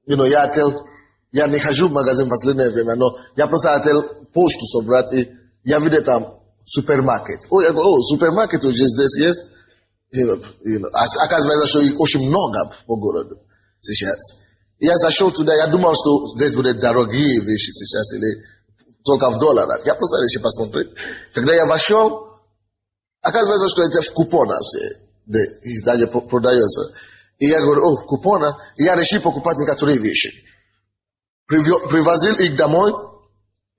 я не хожу в магазин в последнее время, но я просто хотел почту собрать, и я видел там супермаркет. Я говорю, супермаркет уже здесь есть. Оказывается, что их очень много по городу сейчас. Я зашел туда, я думал, что здесь будут дорогие вещи сейчас, или только в долларах. Я просто решил посмотреть. Когда я вошел, оказывается, что это в купонах все, их даже продается. И я говорю, в купонах, и я решил покупать некоторые вещи. Привозил их домой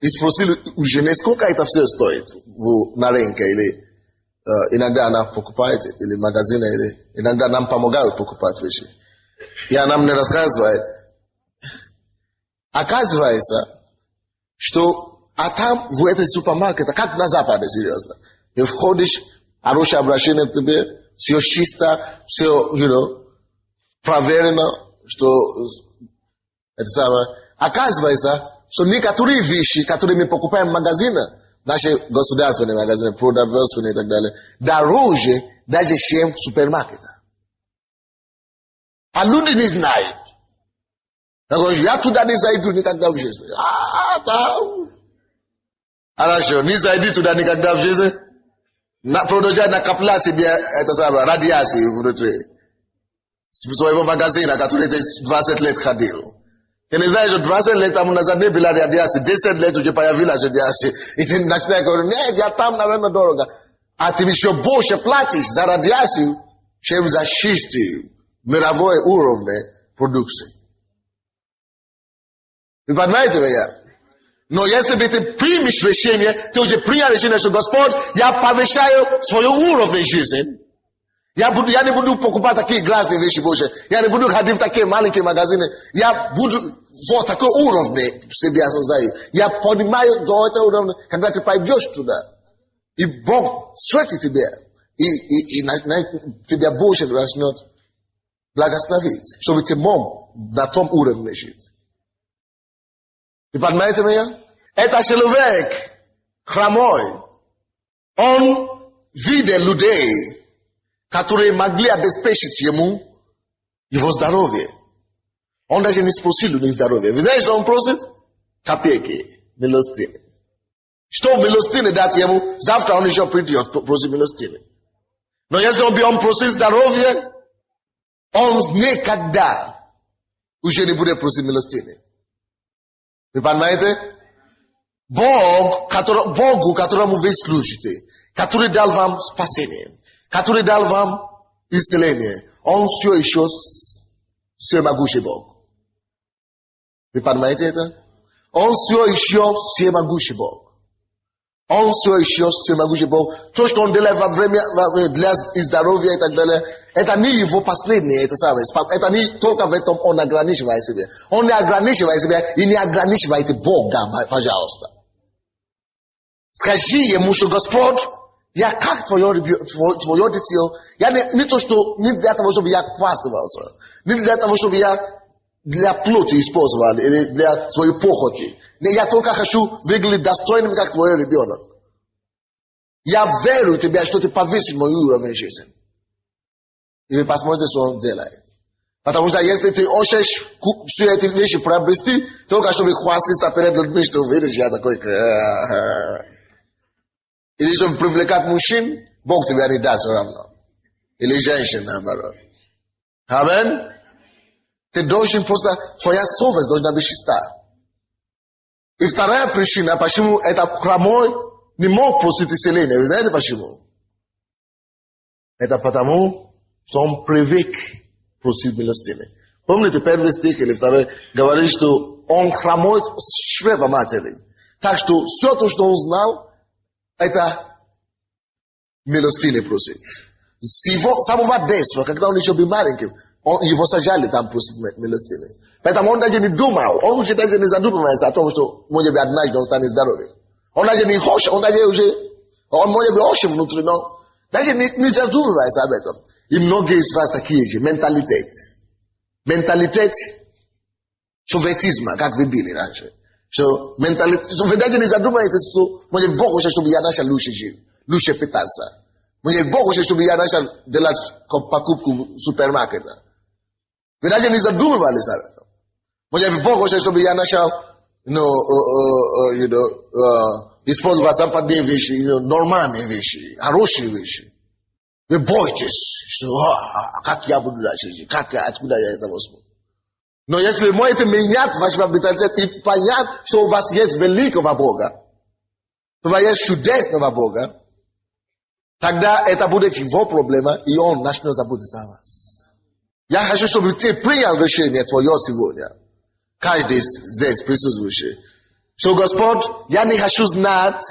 и спросил у жены, сколько это все стоит на рынке, или иногда она покупает, или в магазине, или иногда нам помогают покупать вещи. И она мне рассказывает, оказывается, что A tam w supermarket, как на Западе, серьезно. И входишь, хорошее обращение к тебе, все чисто, все, проверено, что это самое. Оказывается, что некоторые вещи, которые мы покупаем в магазинах, наши государственные магазины, продовольственные и так далее, дороже даже, чем в супермаркетах. А люди не знают. Я туда не зайду никогда в жизни. Там. Хорошо, не зайди туда никогда в жизни. Продолжай накоплять себе это самое, радиации внутри своего магазина, который ты 20 лет ходил. Ты не знаешь, что 20 лет тому назад не была радиация, 10 лет уже появилась радиация. И ты начинаешь говорить, нет, я там, наверное, дорого. А ты еще больше платишь за радиацию, чем за чистый мировой уровень продукции. Вы понимаете меня? Но если бы ты примешь решение, ты уже принял решение, что Господь, я повышаю свой уровень жизни. Я не буду покупать такие грязные вещи больше. Я не буду ходить в такие маленькие магазины. Я буду вот такой уровень себе создаю. Я понимаю до этого уровня, когда ты пойдешь туда. И Бог светит тебе. И тебя больше начнет благословить, чтобы ты мог на том уровне жить. Вы понимаете меня? Это человек хромой. Он видел людей, которые могли обеспечить ему его здоровье. Он даже не спросил у них здоровья. Вы знаете, что он просит? Копейки, милостыни. Что милостыни дать ему, завтра он еще придет просить милостыни. Но если он просит здоровье, он никогда уже не будет просить милостыни. Вы понимаете? Богу, которому вы служите, который дал вам спасение, который дал вам исцеление, он все еще всемогущий Бог. Вы понимаете это? Он все еще всемогущий Бог. Он все еще всемогущий Бог. То, что он делает во время для здоровья и так далее, это не его последнее, это самое. Это не только в этом он ограничивает себя. Он не ограничивает себя и не ограничивает Бога, пожалуйста. Скажи ему, что Господь, я как твое дитё, я не то, что не для того, чтобы я хвастался, не для того, чтобы я для плоти использовал или для своей похоти. Я только хочу выглядеть достойным, как твой ребенок. Я верю в тебя, что ты повысишь мой уровень жизни. И вы посмотрите, что он делает. Потому что если ты хочешь все эти вещи приобрести, только чтобы хвастаться перед людьми, что видишь, я такой... Или чтобы привлекать мужчин, Бог тебя не даст все равно. Или женщин, наоборот. Амин? Ты должен просто... Твоя совесть должна быть чиста. И вторая причина, почему этот хромой не мог просить исцеления. Вы знаете почему? Это потому, что он привык просить милостыни. Помните, первый стих или второй говорит, что он хромой с чрева матери. Так что все то, что он знал, это милостыни просить. С его самого детства, когда он еще был маленьким, его сажали там просить милостыни. Поэтому он даже не думал, он уже даже не задумывается о том, что может быть однажды он станет здоровым. Он даже не хочет, он даже уже, он может быть очень внутри, но даже не задумывается об этом. И многие из вас такие же, менталитет. Менталитет советизма, как вы были раньше. Что вы даже не задумаетесь, что может Бог хочет, чтобы я начал лучше жить, лучше питаться. Может Бог хочет, чтобы я начал делать покупку в супермаркете. Вы даже не задумывались об этом. Может Бог хочет, чтобы я начал использовать западные вещи, нормальные вещи, хорошие вещи. Вы боитесь, что как я буду дальше жить, откуда я это возьму. Но если вы можете менять ваш менталитет и понять, что у вас есть великого Бога, у вас есть чудесного Бога, тогда это будет его проблема, и он начнет заботиться о вас. Я хочу, чтобы ты принял решение твое сегодня. Каждый здесь присутствующий. Что, Господь, я не хочу знать,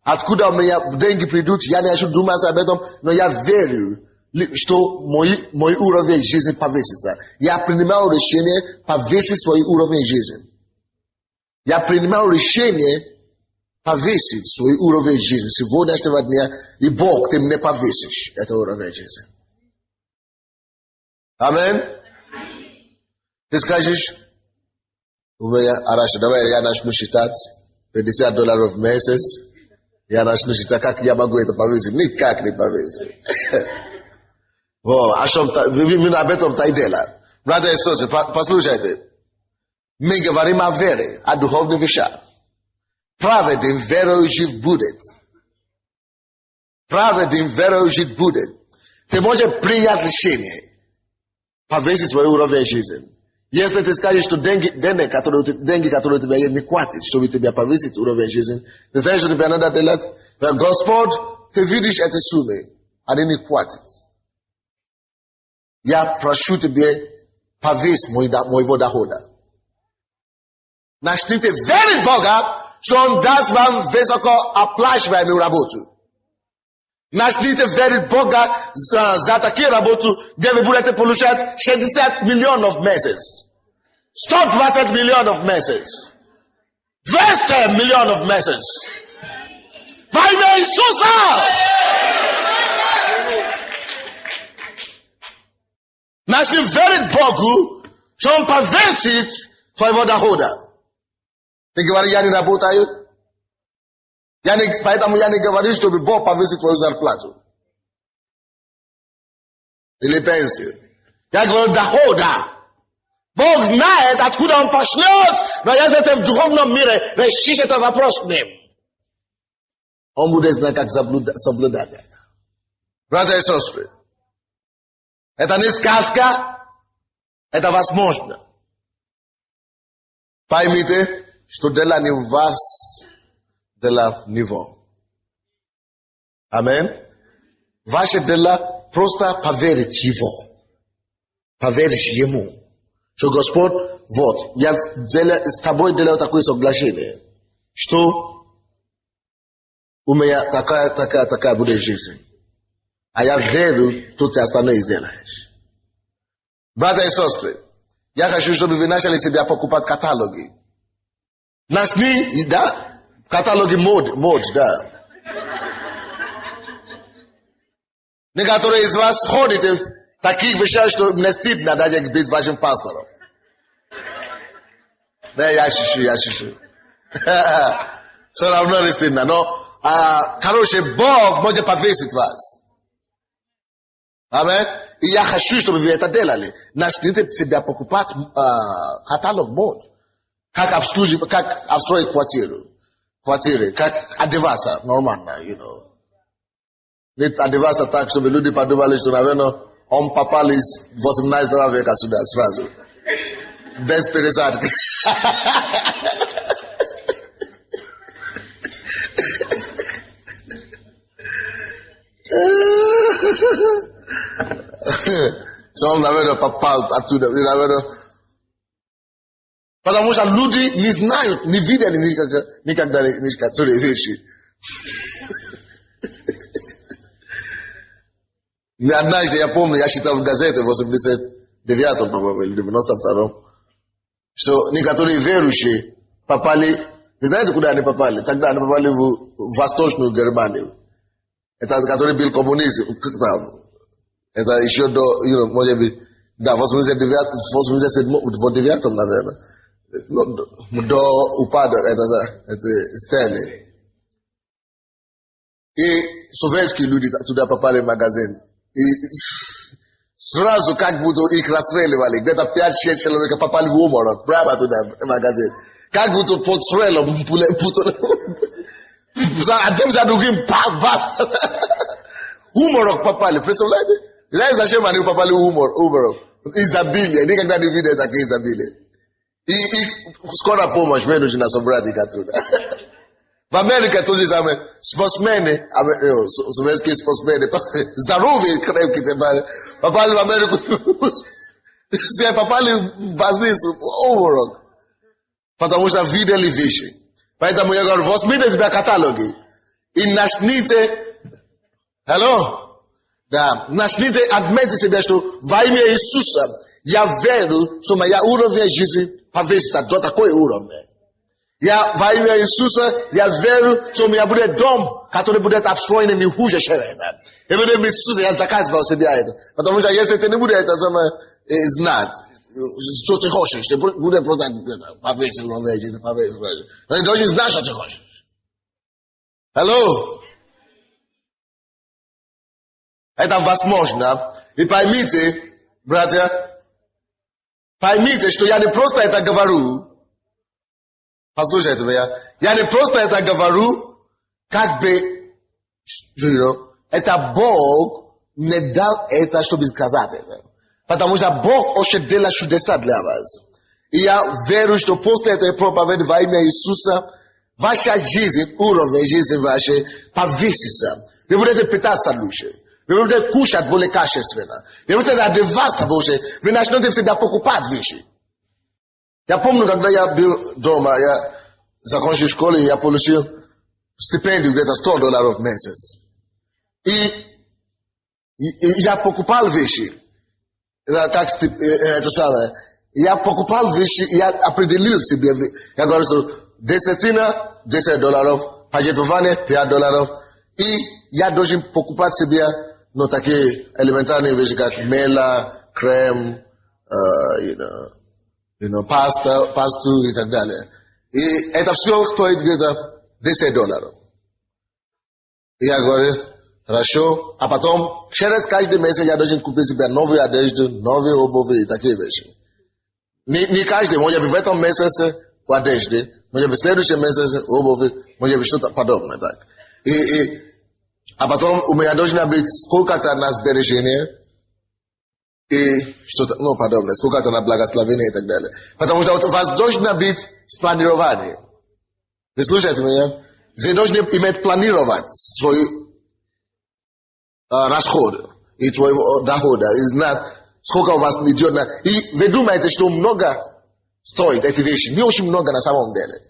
откуда у меня деньги придут, я не хочу думать об этом, но я верю, что мой уровень жизни повысится. Я принимаю решение повысить свой уровень жизни. Я принимаю решение pavesi swoi urowe Jesus. Si voda ste wat meer I bok tem ne pavesi et urowe Jesus. Amen. Discussions. Umeya arash dawa ya nash mushitat. $50 of meses. Ya nash mushita kak ya magweta pavesi ni kak ni pavesi. Oh, ashom ta mina betom ta idela. Brother and sister, послушайте. Ми говорим о вере, о духовных вещах. Праведен верою жив будет. Праведен верою жив будет. Ты можешь принять решение повесить свой уровень жизни. Если ты скажешь, что деньги, которые у тебя есть, не хватит, чтобы тебя повысить уровень жизни, ты знаешь, что тебе надо делать? Господь, ты видишь эти суммы, они не хватит. Я прошу тебе повесь моего дохода. Начните верить Бога, что Он даст вам высоко оплачиваемую работу. Начните верить Бога за такие работу, где вы будете получать 60 миллионов в месяц. 120 миллионов в месяц. 200 миллионов в месяц. Во имя Иисуса! Начни верить Богу, что Он повысит твоего дохода. Ты говоришь, я не работаю. Поэтому я не говорю, чтобы Бог повысит твою зарплату. Или пенсию. Я говорю, дохода. Бог знает, откуда Он пошлет, но если ты в духовном мире решишь этот вопрос с Ним, Он будет знать, как соблюдать это. Братья и сестры, это не сказка, это возможно. Поймите, что дело не в вас, дело в Него. Амин. Ваше дело просто поверить Его. Поверить Ему. Что Господь, вот, я с тобой делаю такое соглашение, что у меня такая будет жизнь. А я верю, что ты остальное сделаешь. Братья и сестры, я хочу, чтобы вы начали себя покупать каталоги. Нашли, да, каталоги мод, да. Некоторые из вас ходите в таких вещах, что мне стыдно даже быть вашим пастором. Да, я шучу. Все равно не стыдно, но хороший Бог может повесить вас. Аминь. И я хочу, чтобы вы это делали. Начните себя покупать каталог мод. Как обстроить квартиры, как одеваться нормально, you know. Не одеваться так, чтобы люди подумали, что, наверное, он попал из 18 века сюда сразу. Без пересадки. Что он, наверное, попал оттуда, наверное. Потому что люди не знают, не видели никогда некоторые вещи. Однажды, я помню, я читал в газете в 89-м, по-моему, или 92-м, что некоторые верующие попали, вы знаете, куда они попали? Тогда они попали в Восточную Германию. Это, который был коммунизм, как там, это еще до, может быть, да, в 89-м, наверное. До упада это Сталин. И советские люди туда попали в магазин. И сразу как будто их расстреливали. Где-то 5-6 человек попали в уморок. Прямо туда в магазин. Как будто под стрелом. Один за другим. Уморок попали. Представляете? Знаете, зачем они попали в уморок? Изобилие. Никогда не видели такие изобилие. И скоро помощь вынуждена собрать их оттуда. В Америке то же самое. Спортсмены, советские спортсмены, здоровые, крепкие, попали в Америку. Все попали в бизнес, уморок. Потому что видели вещи. Поэтому я говорю, возьмите себя каталоги. И начните, начните отметить себе, что во имя Иисуса я верю, что моя уровень жизни повысится до такой уровня. Ja vaimea Isusa, ja veru, som ja bude dom, который будет обстроен не хуже, чем это. И будет Иисус, я заказывал себе это. Потому что если ты не будешь это самое знать, что ты хочешь, ты будешь просто повесить ровно, повесить ровно. Но ты должен знать, что ты хочешь. Алло? Это возможно. И поймите, братья, поймите, что я не просто это говорю. Послушайте меня. Я не просто это говорю, как бы, это Бог не дал это, чтобы сказать это. Потому что Бог очень делает чудеса для вас. И я верю, что после этой проповеди во имя Иисуса, ваша жизнь, уровень жизни вашей повысится. Вы будете питаться лучше. Вы будете кушать более качественно. Вы будете одеваться больше. Вы начнете себя покупать вещи. Я помню, когда я был дома, я закончил школу, я получил стипендию где-то $100 в месяц. И я покупал вещи. Как это самое. Я покупал вещи, я определил себе. Я говорю, что десятина $10, пожертвование $5. И я должен покупать себе, ну, такие элементарные вещи, как мела, крем, пасту и так далее. И это все стоит где-то $10. И я говорю, хорошо. А потом, через каждый месяц я должен купить себе новую одежду, новые обуви и такие вещи. Не каждый, может быть в этом месяце одежды, может быть в следующем месяце обуви, может быть что-то подобное. Так. А потом у меня должно быть сколько-то на сбережение и что-то, ну, подобное, сколько-то на благословение и так далее. Потому что у вас должно быть спланирование. Вы слушаете меня? Вы должны иметь планировать свои расходы и твоего дохода. И знать, сколько у вас идет на... И вы думаете, что много стоит эти вещи. Не очень много на самом деле.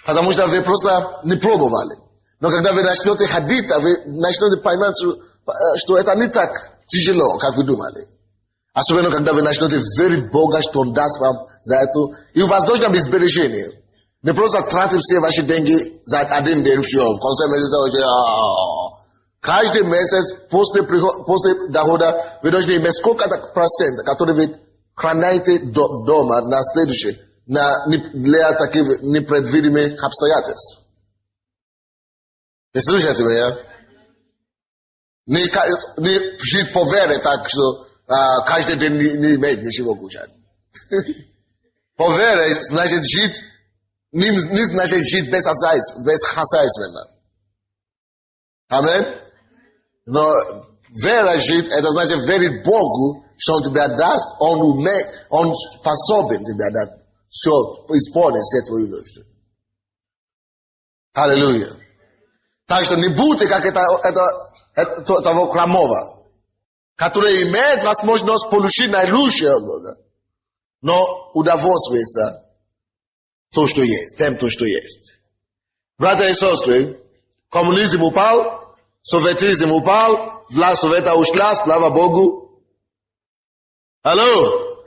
Потому что вы просто не пробовали. Но когда вы начнете ходить, вы начнете понимать, что это не так тяжело, как вы думали. Особенно, когда вы начнете верить в Бога, что Он даст вам за это. И у вас должно быть сбережение. Не просто тратить все ваши деньги за один день, все. В конце месяца, каждый месяц после дохода вы должны иметь сколько-то процентов, которые вы храните дома на следующий, для таких непредвидимых обстоятельств. Вы слышите меня? Не жить по вере так, что каждый день не имеет ничего кушать. По вере значит жить, не значит жить без хозяйственно. Аминь? Но вера жить, это значит верить Богу, что Он тебя даст, Он способен тебя дать все, исполнить все твои нужды. Аллилуйя. Так что не будьте как того хромого, который имеет возможность получить наилучшее от Бога, но удовольствуется то, что есть, тем, то, что есть. Братья и сестры, коммунизм упал, советизм упал, власть Совета ушла, слава Богу. Алло?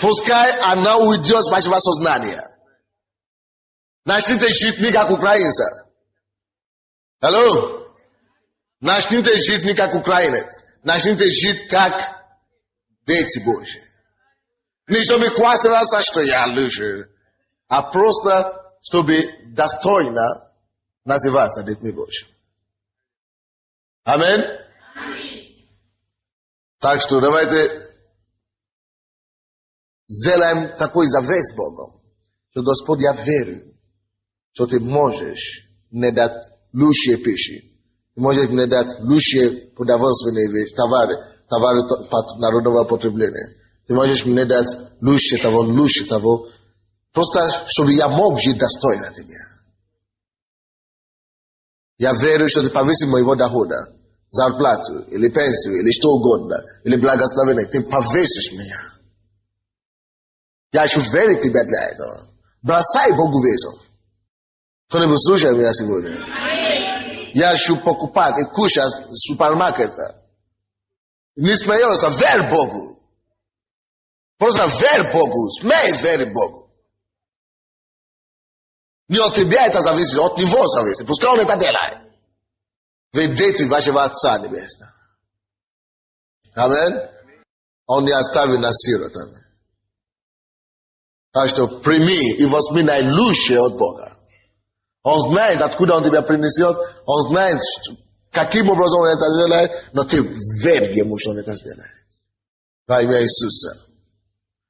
Пускай она уйдет с вашего сознания. Начните жить не как украинцы. Алло? Начните жить не как украинец. Начните жить как дети Божьи. Не чтобы хвастаться, что я лучше, а просто чтобы достойно называться детьми Божьими. Аминь? Так что давайте сделаем такой завет с Богом, что Господь, я верю, что ты можешь мне дать лучшие пищи. Ты можешь мне дать лучшие продовольственные вещи, товары народного потребления. Ты можешь мне дать лучше того. Просто, чтобы я мог жить достойно тебя. Я верю, что ты повысишь моего дохода, зарплату, или пенсию, или что угодно, или благословение. Ты повысишь меня. Я хочу верить тебя для этого. Бросай Богу вызов. Кто-нибудь слушает меня сегодня? Я хочу покупать и кушать в супермаркете. Не смеется, верь Богу. Просто верь Богу, смей верить Богу. Не от тебя это зависит, от него зависит. Пускай он это делает. Ведь дети вашего Отца Небесного. Аминь. Он не оставит нас сиротами. Так что прими и возьми наилучшее от Бога. Он знает, откуда он тебя принесет. Он знает, каким образом он это сделает. Но ты верь ему, что он это сделает. Во имя Иисуса.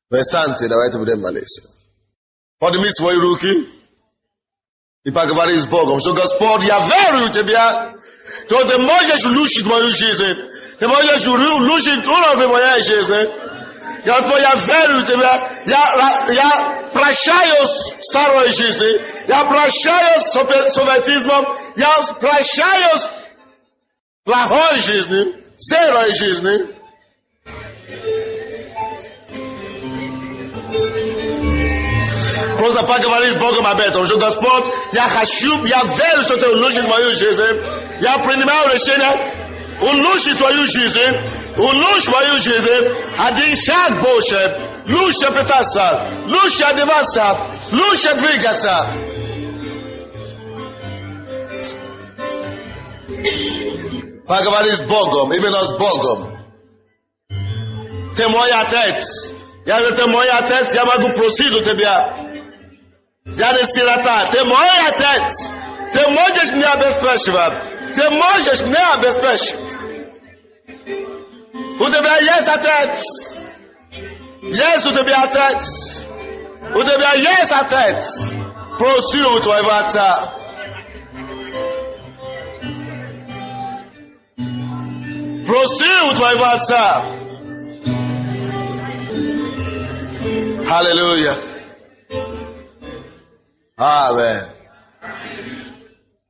Вы встаньте, давайте будем молиться. Подними свои руки и поговори с Богом, что Господь, я верю в Тебя, что Ты можешь улучшить мою жизнь. Ты можешь улучшить уровень моей жизни. Господь, я верю в Тебя. Я прощаю старой жизни. Я прощаю советизмом. Я прощаю плохой жизни, серой жизни. Просто поговори с Богом об этом, что Господь, я верю, что Ты улучшишь мою жизнь. Я принимаю решение улучшить свою жизнь, улучшить мою жизнь. Один шаг больше, лучше питаться, лучше одеваться, лучше двигаться. Поговори с Богом, именно с Богом. Ты мой Отец. Если Ты мой Отец, я могу просить у Тебя. Я не сирота. Ты мой Отец. Ты можешь меня обеспечивать. Ты можешь меня обеспечить. У Тебя есть Отец. Есть у Тебя Отец. У Тебя есть Отец. Проси у Твоего Отца. Проси у Твоего Отца. Аллилуйя. Аминь.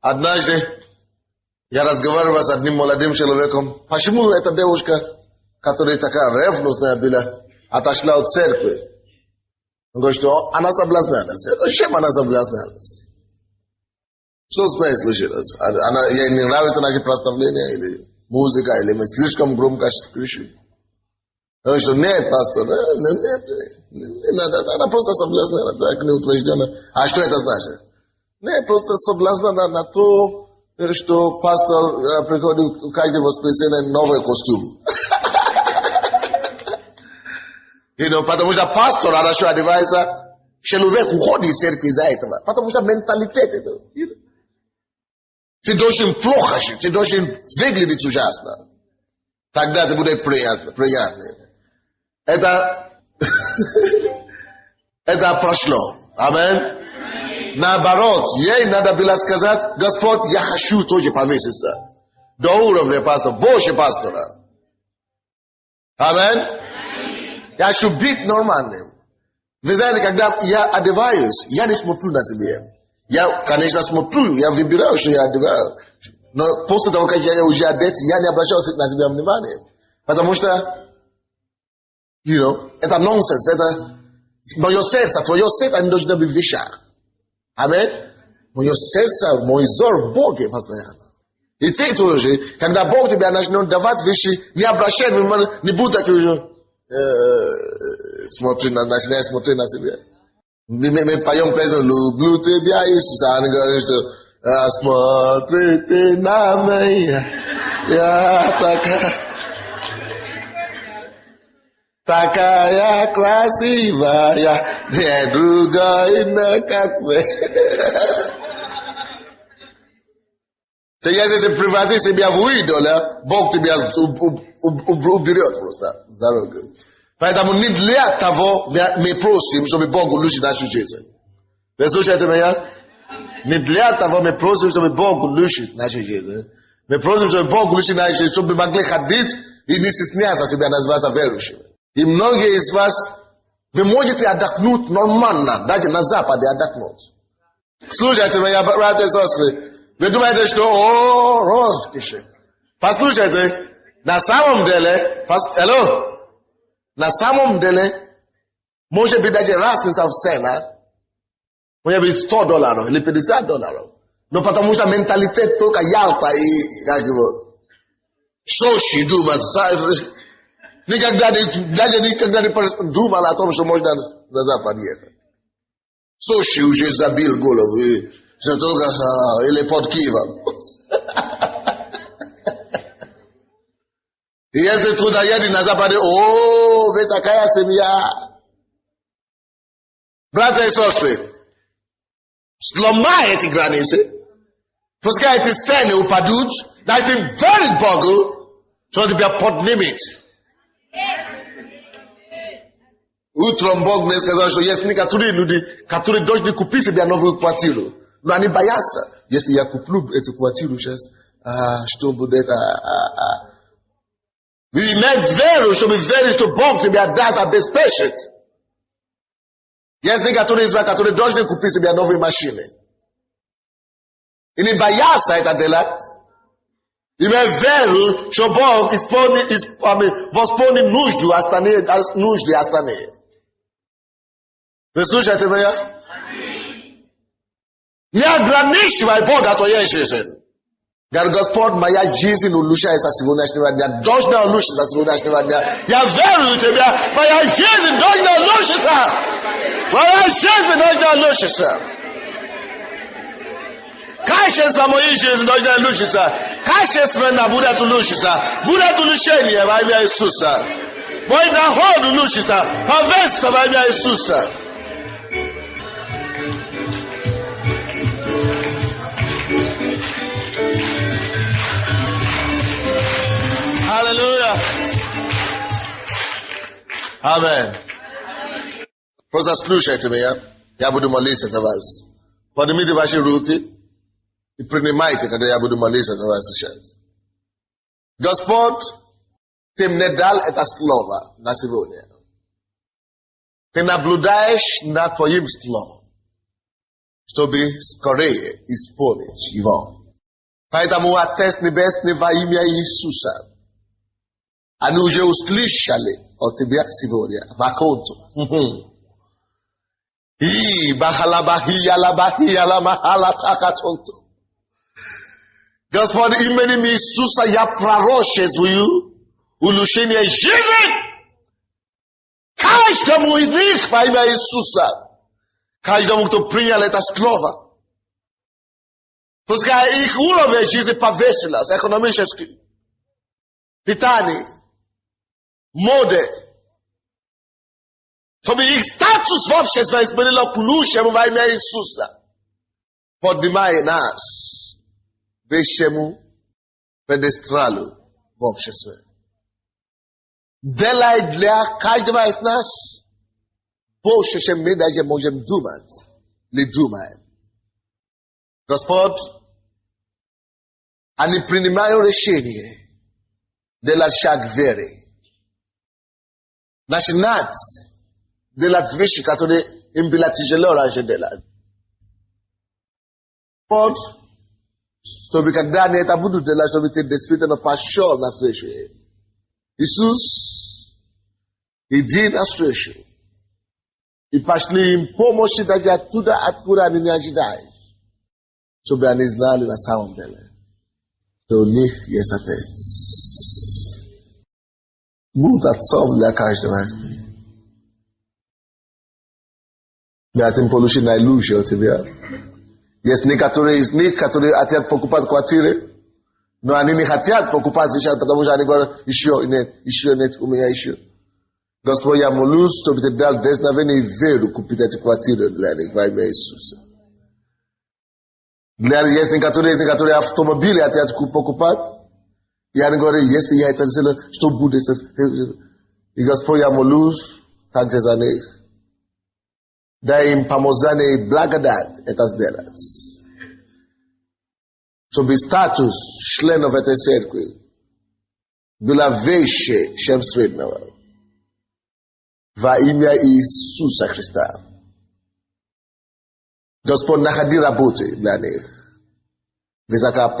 Однажды я разговаривал с одним молодым человеком. Почему эта девушка, которая такая ревностная была, отошла от церкви? Он говорит, что она соблазнялась. Чем она соблазнялась? Что с ней случилось? Ей не нравится наше прославление, или музыка, или мы слишком громко кричим? Он говорит, что нет, пастор, не надо, она просто соблазнена, так неутвержденно. А что это значит? Не, просто соблазнена на то, что пастор приходит каждое воскресенье новый костюм. Потому что пастор хорошо одевается, человек уходит из церкви из-за этого. Потому что менталитет это. Ты должен плохо жить, ты должен выглядеть ужасно. Тогда это будет приятно. Это прошло. Аминь. Наоборот, ей надо было сказать, Господь, я хочу тоже повеситься. До уровня пастора, больше пастора. Аминь. Я хочу быть нормальным. Вы знаете, когда я одеваюсь, я не смотрю на себя. Я, конечно, смотрю, я выбираю, что я одеваю. Но после того, как я уже одет, я не обращаю на себя внимания. Потому что это нонсенс, это мое сердце, твое сердце не должно быть выше. Аминь. Мое сердце, мой взор в Боге постоянно. И ты тоже, когда Бог тебя начнет давать вещи, не обращай внимания, не будь так уже начинай смотреть на себя. Мы поем песню «Люблю тебя, Иисус», а они говорят, что «Смотри на меня, я такая красивая, где другая как мы». Ты если превратишь себя в идола, Бог тебя уберет просто с дороги. Поэтому не для того мы просим, чтобы Бог улучшил нашу жизнь. Вы слушаете меня? Не для того мы просим, чтобы Бог улучшил нашу жизнь. Мы просим, чтобы Бог улучшил нашу жизнь, чтобы мы могли ходить и не стесняться себя называться верующими. И многие из вас, вы можете отдохнуть нормально, даже на Западе отдохнуть. Слушайте меня, братья и сестры. Вы думаете, что роскошь. Послушайте, на самом деле, на самом деле, может быть даже разница в ценах, может быть $100 или $50. Но потому что менталитет только Ялта и как его, Сочи думают, даже никогда не думал о том, что можно на Запад ехать. Sushi u Jezabel golowy. Zatoga ile podkiwa. Jest truda yedi na zapade. Oh, vetakaya semia. Brother and sister. Slomai eti granese. Poska eti sene upadut. Na eti very bogo. So to be a pod limit. Utrombog nes kaza yes ni katuri nudi katuri doj ni kupisi bia novu kwatiro. No ani bayasa. Yes ni ya kuplub eti kwatiro shes. Shtombo deka we make very to be very to bog to be a das a best patient. Yes ni katuri is katuri doj ni kupisi bia novu machine. Ini bayasa ita delat. Ime veru shobog is vosponi nujdu astane. Wysłuchajcie mnie? Nie graniczy waj Boga to jest. Gar Gospod moja jizi nulusha jest asiwunasz niewadnia. Dożna uluszy jest asiwunasz niewadnia. Ja veru ciebie, moja jizi dożna uluszy sa. Moja jizi dożna uluszy sa. Kasze swa mojej jizi dożna uluszy sa. Kasze swa na Buda tu uluszy sa. Buda tu luszenie wa imię Jezusa. Moi na hodu uluszy sa. Pawesta wa imię Jezusa. Hallelujah. Amen. Proszę słuchajcie mnie. Ja budu modlić za was. Podimidi wasze ruki i przyjmijcie, kiedy ja budu modlić za was. Gospod, tym nie dal eta słowa na сегодня. Ty nabludajesz na twoim słowem, żeby skoreje исполнить его. Поэтому Отец Небесный во имя Иисуса, они уже услышали от тебя сегодня. Маконту. И бахалабахия лабахия ламахала такатонту. Господь, именем Иисуса я пророчествую улучшение жизни каждому из них во имя Иисуса. Каждому, кто принял это слово. Пускай их уровень жизни повысился экономически. Питание. Моде. Чтобы их статус в обществе изменило к лучшему во имя Иисуса. Поднимай нас к высшему пьедесталу в обществе. Делай для каждого из нас больше, чем мы даже можем думать. Или думаем. Господь, они принимают решение делать шаг веры. Начинать делать вещи, которые им было тяжело раньше делать. Вот, чтобы когда они это будут делать, чтобы ты действительно пошел навстречу. Иисус, иди навстречу. И пошли им помощи даже оттуда, откуда они не ожидают. Чтобы они знали на самом деле, что у них есть Отец. Будь отцом для каждого из них. Мы хотим получить наилучшее от тебя. Есть некоторые из них, которые хотят покупать квартиры, но они не хотят покупать сейчас, потому что они говорят, еще нет, у меня еще. Господь, я молюсь, чтобы ты дал десновение и веру купить эти квартиры для них во имя Иисуса. Есть некоторые автомобили хотят покупать. И они говорят, если я это сделаю, что будет? И Господь, я молюсь также за них. Дай им помазание и благодать это сделать. Чтобы статус членов этой церкви была выше, чем среднего. Во имя Иисуса Христа. Господь, находи работы для них. Высоко